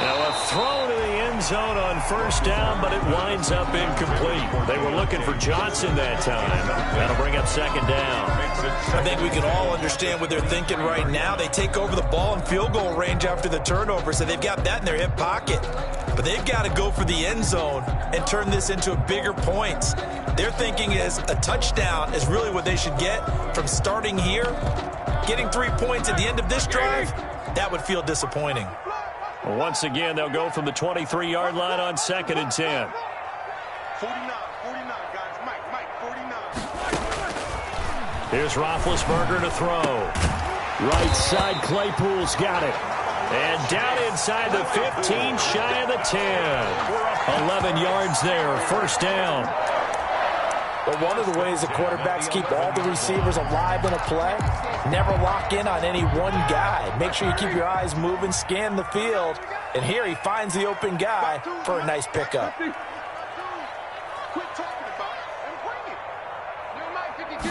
Now a throw to the end zone on first down, but it winds up incomplete. They were looking for Johnson that time. That'll bring up second down. I think we can all understand what they're thinking right now. They take over the ball in field goal range after the turnover, so they've got that in their hip pocket. But they've got to go for the end zone and turn this into bigger points. Their thinking is a touchdown is really what they should get from starting here. Getting 3 points at the end of this drive, that would feel disappointing. Well, once again, they'll go from the 23-yard line on 2nd and 10. 49, guys. Mike, 49. Here's Roethlisberger to throw. Right side, Claypool's got it. And down inside the 15, shy of the 10. 11 yards there, first down. But one of the ways the quarterbacks keep all the receivers alive in a play, never lock in on any one guy. Make sure you keep your eyes moving, scan the field. And here he finds the open guy for a nice pickup. Quit talking about it and bring it. You're Mike 52.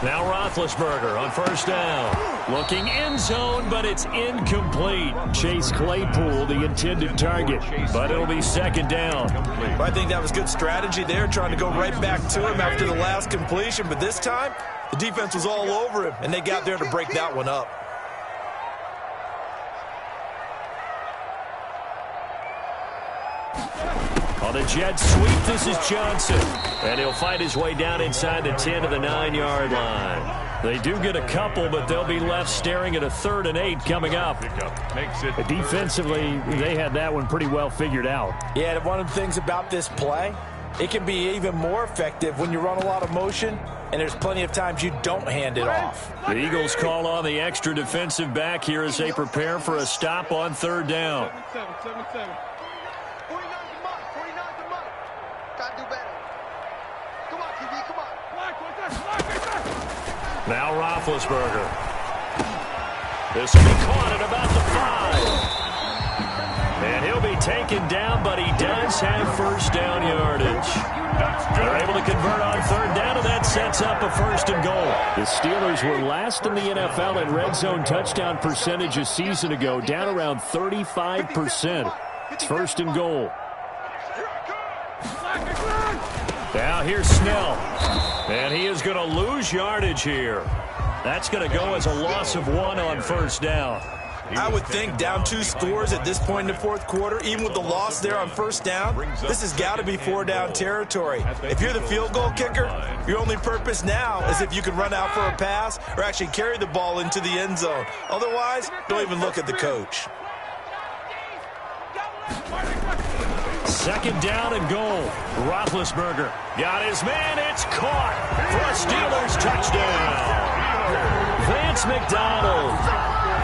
Now Roethlisberger on first down. Looking end zone, but it's incomplete. Chase Claypool, the intended target, but it'll be second down. Well, I think that was good strategy there, trying to go right back to him after the last completion. But this time, the defense was all over him, and they got there to break that one up. On the jet sweep, this is Johnson. And he'll fight his way down inside the 10 to the 9-yard line. They do get a couple, but they'll be left staring at a 3rd and 8 coming up. Defensively, they had that one pretty well figured out. Yeah, and one of the things about this play, it can be even more effective when you run a lot of motion, and there's plenty of times you don't hand it off. The Eagles call on the extra defensive back here as they prepare for a stop on 3rd down. 7-7. 49's the money. Gotta do better. Come on, TV, come on. Now Roethlisberger. This will be caught at about the 5. And he'll be taken down, but he does have first down yardage. They're able to convert on third down, and that sets up a first and goal. The Steelers were last in the NFL in red zone touchdown percentage a season ago, down around 35%. It's first and goal. Now here's Snell. And he is going to lose yardage here. That's going to go as a loss of 1 on first down. I would think down 2 scores at this point in the fourth quarter, even with the loss there on first down, this has got to be 4-down territory. If you're the field goal kicker, your only purpose now is if you can run out for a pass or actually carry the ball into the end zone. Otherwise, don't even look at the coach. Second down and goal. Roethlisberger got his man. It's caught for a Steelers touchdown. Vance McDonald,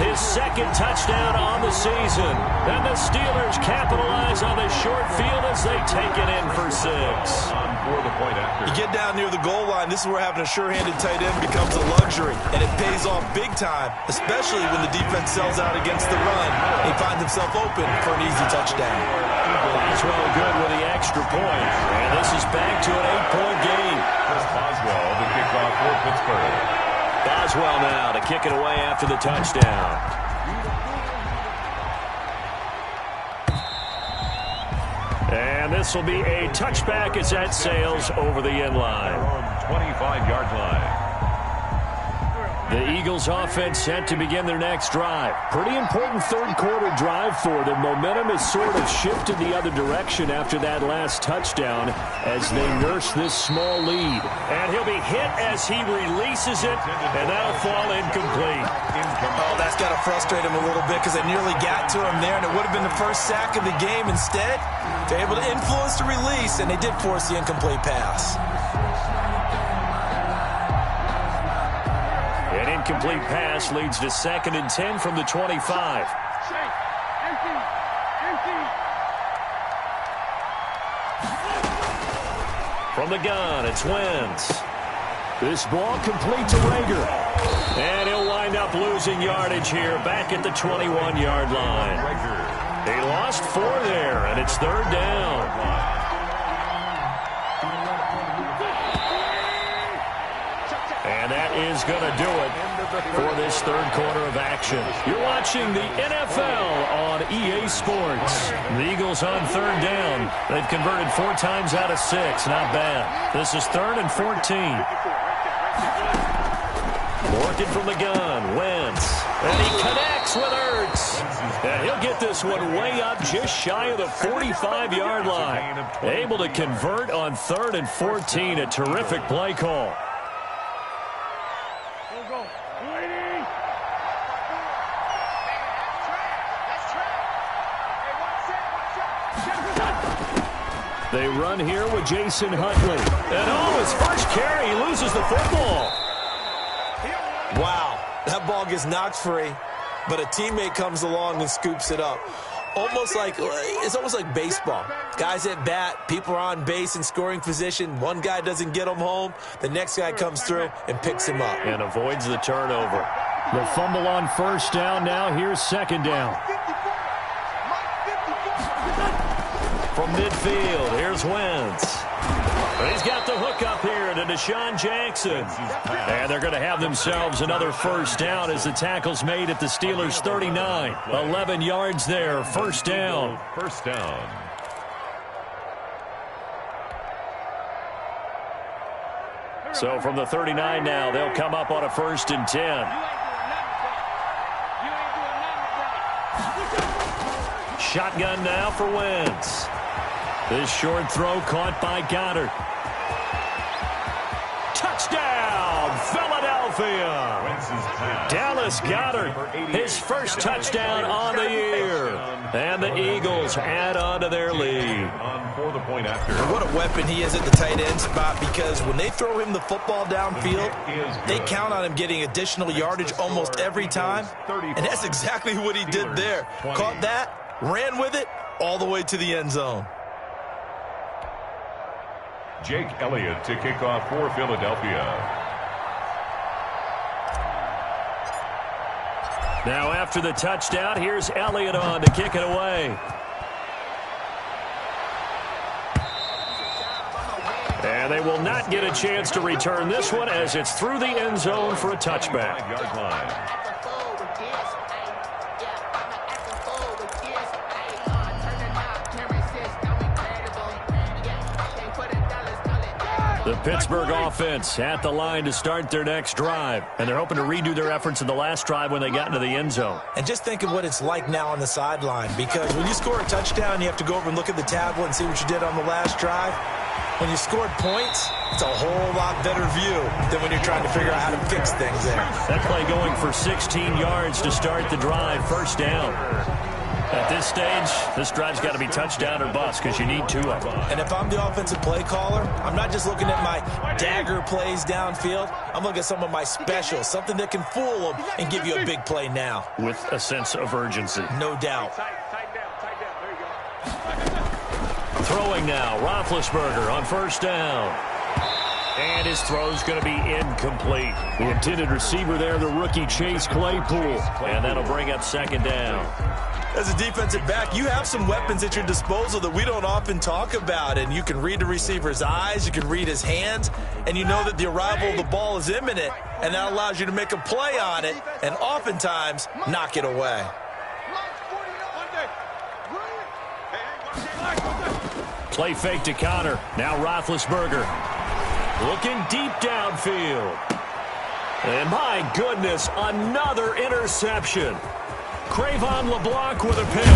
his second touchdown on the season. And the Steelers capitalize on the short field as they take it in for 6. You get down near the goal line, this is where having a sure-handed tight end becomes a luxury, and it pays off big time, especially when the defense sells out against the run. He finds himself open for an easy touchdown. Boswell good with the extra point, and this is back to an 8-point game. Chris Boswell, the kickoff for Pittsburgh. Boswell now to kick it away after the touchdown. And this will be a touchback as that sails over the end line. 25-yard line. The Eagles offense set to begin their next drive. Pretty important third quarter drive for them. Momentum has sort of shifted the other direction after that last touchdown as they nurse this small lead. And he'll be hit as he releases it, and that'll fall incomplete. Oh, that's got to frustrate him a little bit because they nearly got to him there, and it would have been the first sack of the game. Instead, they're able to influence the release, and they did force the incomplete pass. An incomplete pass leads to 2nd and 10 from the 25. From the gun, it's Wentz. This ball complete to Rager. And he'll wind up losing yardage here back at the 21-yard line. They lost 4 there, and it's third down. And that is going to do it for this third quarter of action. You're watching the NFL on EA Sports. The Eagles on third down. They've converted 4 times out of 6. Not bad. This is 3rd and 14. Working from the gun. Wentz. And he connects with Ertz. And he'll get this one way up just shy of the 45-yard line. Able to convert on 3rd and 14. A terrific play call. They run here with Jason Huntley. And his first carry, he loses the football. Wow, that ball gets knocked free, but a teammate comes along and scoops it up. It's almost like baseball. Guys at bat, people are on base in scoring position. One guy doesn't get him home. The next guy comes through and picks him up. And avoids the turnover. The fumble on first down. Now here's second down. From midfield, here's Wentz. But he's got the hook up here to Deshaun Jackson. And they're going to have themselves another first down as the tackle's made at the Steelers' 39. 11 yards there, first down. First down. So from the 39 now, they'll come up on a 1st and 10. Shotgun now for Wentz. This short throw caught by Goddard. Touchdown, Philadelphia! Dallas Goedert, his first touchdown on the year. And the Eagles add on to their lead. What a weapon he is at the tight end spot, because when they throw him the football downfield, they count on him getting additional yardage almost every time. And that's exactly what he did there. Caught that, ran with it, all the way to the end zone. Jake Elliott to kick off for Philadelphia. Now after the touchdown, here's Elliott on to kick it away. And they will not get a chance to return this one as it's through the end zone for a touchback. 5-yard line. The Pittsburgh offense at the line to start their next drive. And they're hoping to redo their efforts in the last drive when they got into the end zone. And just think of what it's like now on the sideline, because when you score a touchdown, you have to go over and look at the tablet and see what you did on the last drive. When you scored points, it's a whole lot better view than when you're trying to figure out how to fix things there. That play going for 16 yards to start the drive, first down. At this stage, this drive's got to be touchdown or bust because you need two of them. And if I'm the offensive play caller, I'm not just looking at my dagger plays downfield. I'm looking at some of my specials, something that can fool them and give you a big play now. With a sense of urgency. No doubt. Tight down. There you go. Throwing now, Roethlisberger on first down. And his throw's going to be incomplete. The intended receiver there, the rookie Chase Claypool. And that'll bring up second down. As a defensive back, you have some weapons at your disposal that we don't often talk about, and you can read the receiver's eyes, you can read his hands, and you know that the arrival of the ball is imminent, and that allows you to make a play on it and oftentimes knock it away. Play fake to Connor. Now Roethlisberger looking deep downfield. And my goodness, another interception. Cravon LeBlanc with a pick.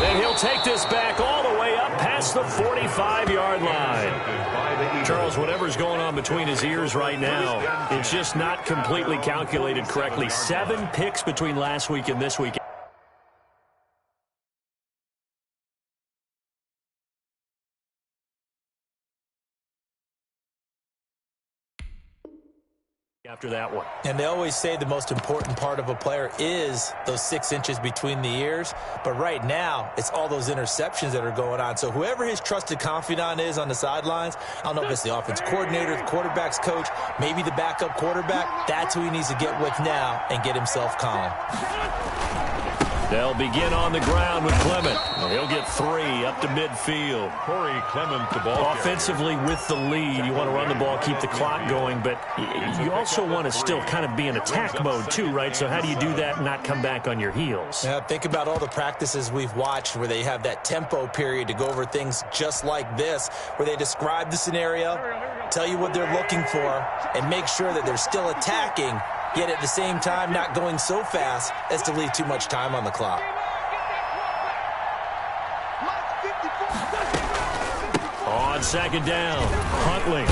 And he'll take this back all the way up past the 45-yard line. Charles, whatever's going on between his ears right now, it's just not completely calculated correctly. 7 picks between last week and this week. After that one. And they always say the most important part of a player is those 6 inches between the ears. But right now, it's all those interceptions that are going on. So whoever his trusted confidant is on the sidelines, I don't know if it's the offense coordinator, the quarterback's coach, maybe the backup quarterback, that's who he needs to get with now and get himself calm. They'll begin on the ground with Clement. He'll get 3 up to midfield. Corey Clement, the ball Offensively with the lead, you want to run the ball, keep the clock going, but you also want to still kind of be in attack mode too, right? So how do you do that and not come back on your heels? Yeah, think about all the practices we've watched where they have that tempo period to go over things just like this, where they describe the scenario, tell you what they're looking for, and make sure that they're still attacking, yet at the same time not going so fast as to leave too much time on the clock. On second down, Huntley.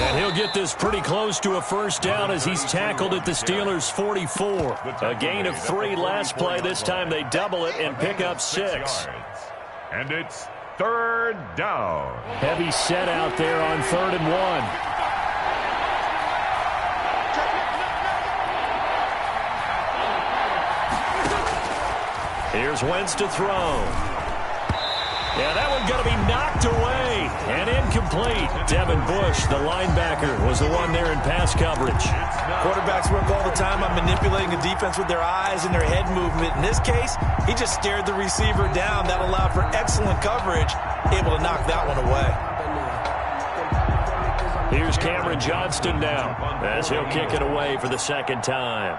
And he'll get this pretty close to a first down as he's tackled at the Steelers' 44. A gain of 3 last play. This time they double it and pick up 6. And it's third down. Heavy set out there on 3rd and 1. Here's Wentz to throw. Yeah, that one's going to be knocked away and incomplete. Devin Bush, the linebacker, was the one there in pass coverage. Quarterbacks work all the time on manipulating the defense with their eyes and their head movement. In this case, he just stared the receiver down. That allowed for excellent coverage, able to knock that one away. Here's Cameron Johnston now as he'll kick it away for the second time.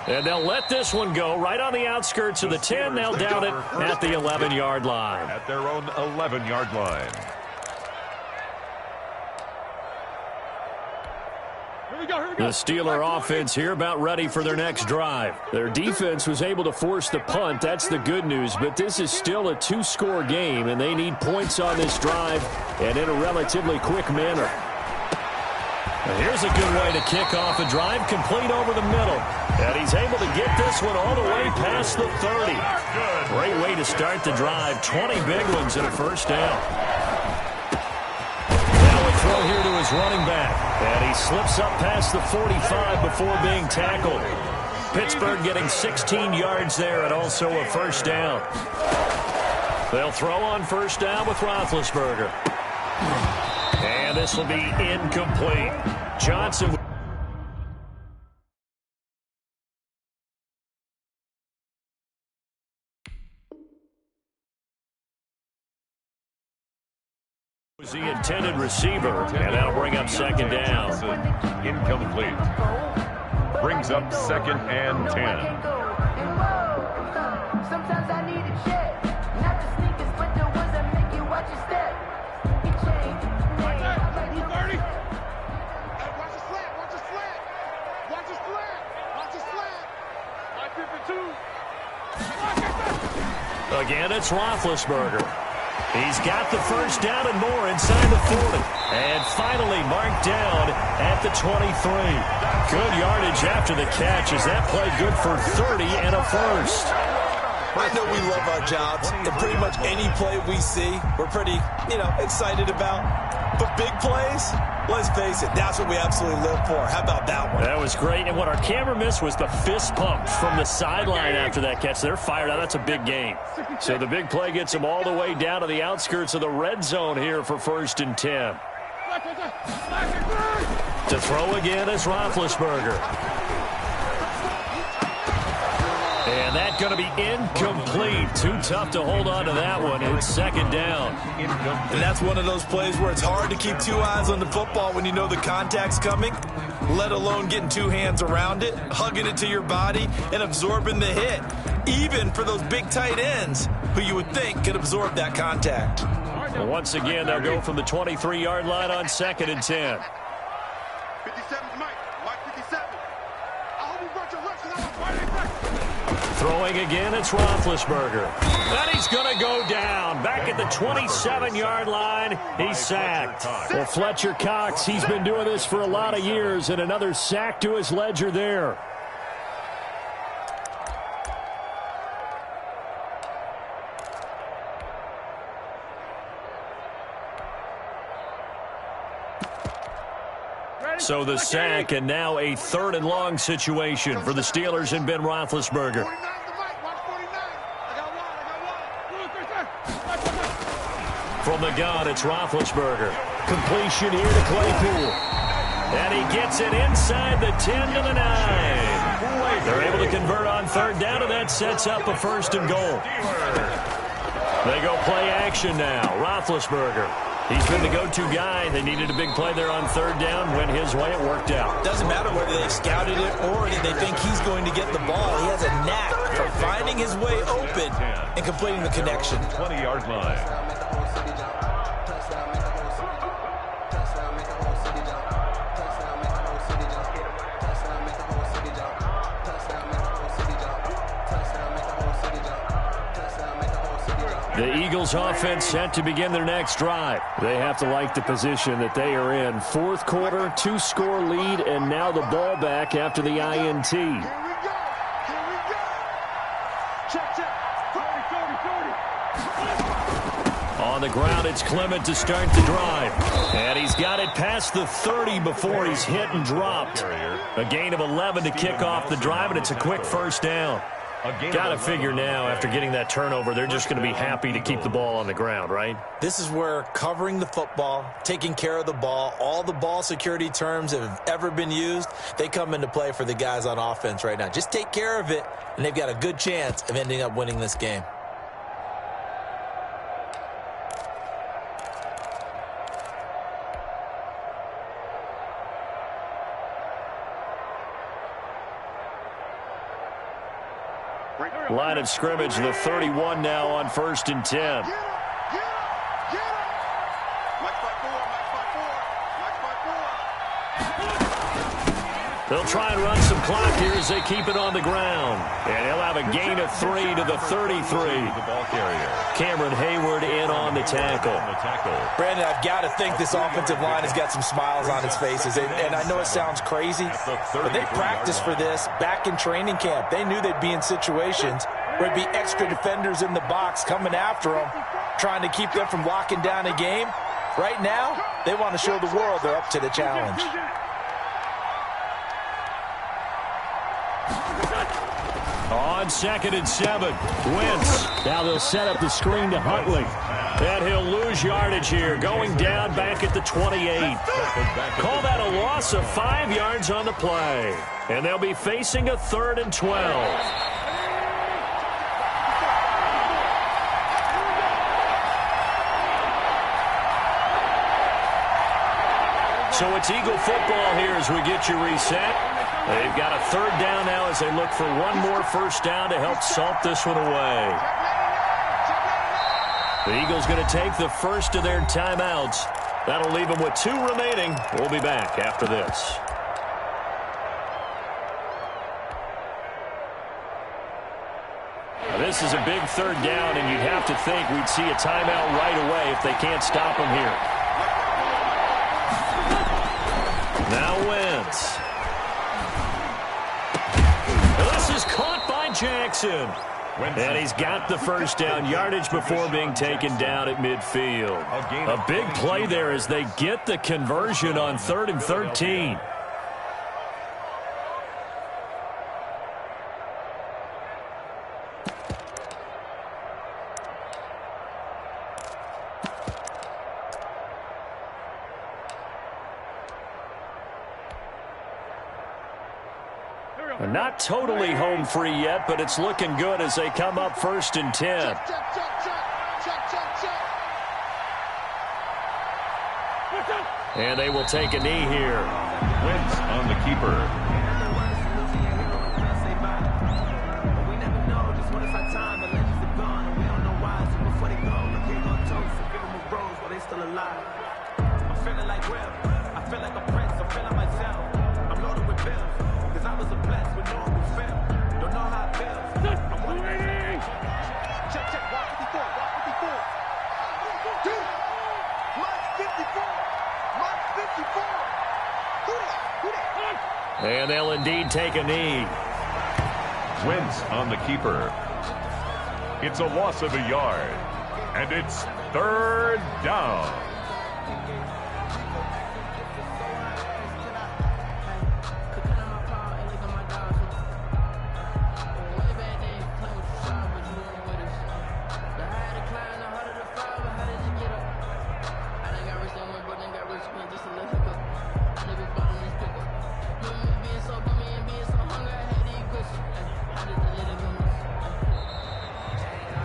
And they'll let this one go right on the outskirts of the 10. They'll down it at the 11-yard line. At their own 11-yard line. The Steeler offense here about ready for their next drive. Their defense was able to force the punt. That's the good news. But this is still a 2-score game, and they need points on this drive and in a relatively quick manner. And here's a good way to kick off a drive, complete over the middle. And he's able to get this one all the way past the 30. Great way to start the drive. 20 big ones and a first down. Now a throw here to his running back. And he slips up past the 45 before being tackled. Pittsburgh getting 16 yards there and also a first down. They'll throw on first down with Roethlisberger. And this will be incomplete. Johnson Was the intended receiver, and that'll bring up second down. Incomplete. Brings up second and 10. Sometimes I need a check. Not the sneakers, but the ones that make you watch your step. It changed. Watch the slant. Watch the slant. Watch the slant. Watch the slant. Like 52. Again, it's Roethlisberger. He's got the first down and more inside the 40. And finally marked down at the 23. Good yardage after the catch as that played good for 30 and a first. I know we love our jobs, and pretty much any play we see, we're pretty, excited about. But big plays, let's face it, that's what we absolutely live for. How about that one? That was great, and what our camera missed was the fist pumps from the sideline after that catch. They're fired out. That's a big game. So the big play gets them all the way down to the outskirts of the red zone here for 1st and 10. To throw again is Roethlisberger. And that's going to be incomplete. Too tough to hold on to that one. It's second down. And that's one of those plays where it's hard to keep two eyes on the football when you know the contact's coming, let alone getting two hands around it, hugging it to your body, and absorbing the hit. Even for those big tight ends who you would think could absorb that contact. Well, once again, they'll go from the 23-yard line on 2nd and 10. 57's Mike. Mike 57. I hope you brought your left, 'cause I'm a party back. Throwing again, it's Roethlisberger. And he's going to go down. Back at the 27-yard line, he's sacked. Well, Fletcher Cox, he's been doing this for a lot of years, and another sack to his ledger there. So the sack, and now a 3rd and long situation for the Steelers and Ben Roethlisberger. 49 to Mike. Watch 49. I got one. From the gun, it's Roethlisberger. Completion here to Claypool. And he gets it inside the 10 to the 9. They're able to convert on 3rd down, and that sets up a 1st and goal. They go play action now. Roethlisberger. He's been the go-to guy. They needed a big play there on 3rd down. Went his way. It worked out. Doesn't matter whether they scouted it or they think he's going to get the ball. He has a knack for finding his way open and completing the connection. 20-yard line. The Eagles offense set to begin their next drive. They have to like the position that they are in. 4th quarter, 2-score lead, and now the ball back after the INT. Here we go. Check, check. 30. On the ground, it's Clement to start the drive. And he's got it past the 30 before he's hit and dropped. A gain of 11 to kick off the drive, and it's a quick 1st down. Got to figure now, after getting that turnover, they're just going to be happy to keep the ball on the ground, right? This is where covering the football, taking care of the ball, all the ball security terms that have ever been used, they come into play for the guys on offense right now. Just take care of it, and they've got a good chance of ending up winning this game. Line of scrimmage, the 31 now on 1st and 10. Get him. Get him. Get him. Mike's by 4. Mike's by 4. Mike's by 4. They'll try and run some clock here as they keep it on the ground. And he'll have a gain of 3 to the 33. The ball carrier. Cameron Hayward in on the tackle. Brandon, I've got to think this offensive line has got some smiles on its faces. And I know it sounds crazy, but they practiced for this back in training camp. They knew they'd be in situations where it'd be extra defenders in the box coming after them, trying to keep them from locking down a game. Right now, they want to show the world they're up to the challenge. On 2nd and 7, Wentz. Now they'll set up the screen to Huntley. And he'll lose yardage here, going down back at the 28. Call that a loss of 5 yards on the play. And they'll be facing a 3rd and 12. So it's Eagle football here as we get you reset. They've got a third down now as they look for one more first down to help salt this one away. The Eagles going to take the first of their timeouts. That'll leave them with 2 remaining. We'll be back after this. Now, this is a big third down, and you'd have to think we'd see a timeout right away if they can't stop them here. Now Wentz. This is caught by Jackson. And he's got the first down, yardage before being taken down at midfield. A big play there as they get the conversion on 3rd and 13. Not totally home free yet, but it's looking good as they come up 1st and 10. And they will take a knee here. Wentz on the keeper. And they'll indeed take a knee. Wentz on the keeper. It's a loss of a yard. And it's 3rd down.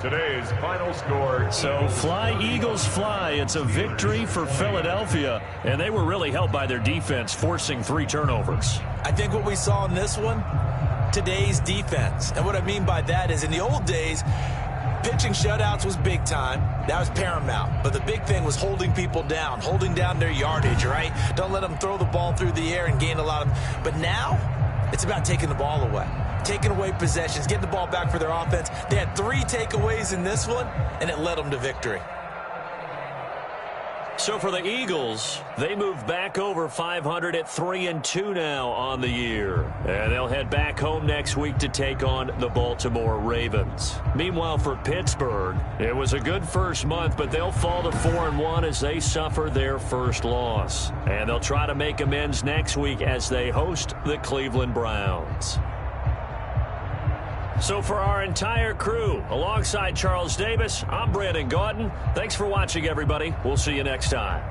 Today's final score. So fly, Eagles, fly. It's a victory for Philadelphia, and they were really helped by their defense, forcing 3 turnovers. I think what we saw in this one, today's defense. And what I mean by that is in the old days, pitching shutouts was big time. That was paramount. But the big thing was holding people down, holding down their yardage, right? Don't let them throw the ball through the air and gain a lot of... But now, it's about taking the ball away. Taking away possessions, getting the ball back for their offense. They had 3 takeaways in this one, and it led them to victory. So for the Eagles, they move back over 500 at 3-2 now on the year. And they'll head back home next week to take on the Baltimore Ravens. Meanwhile, for Pittsburgh, it was a good first month, but they'll fall to 4-1 as they suffer their first loss. And they'll try to make amends next week as they host the Cleveland Browns. So for our entire crew, alongside Charles Davis, I'm Brandon Gaudin. Thanks for watching, everybody. We'll see you next time.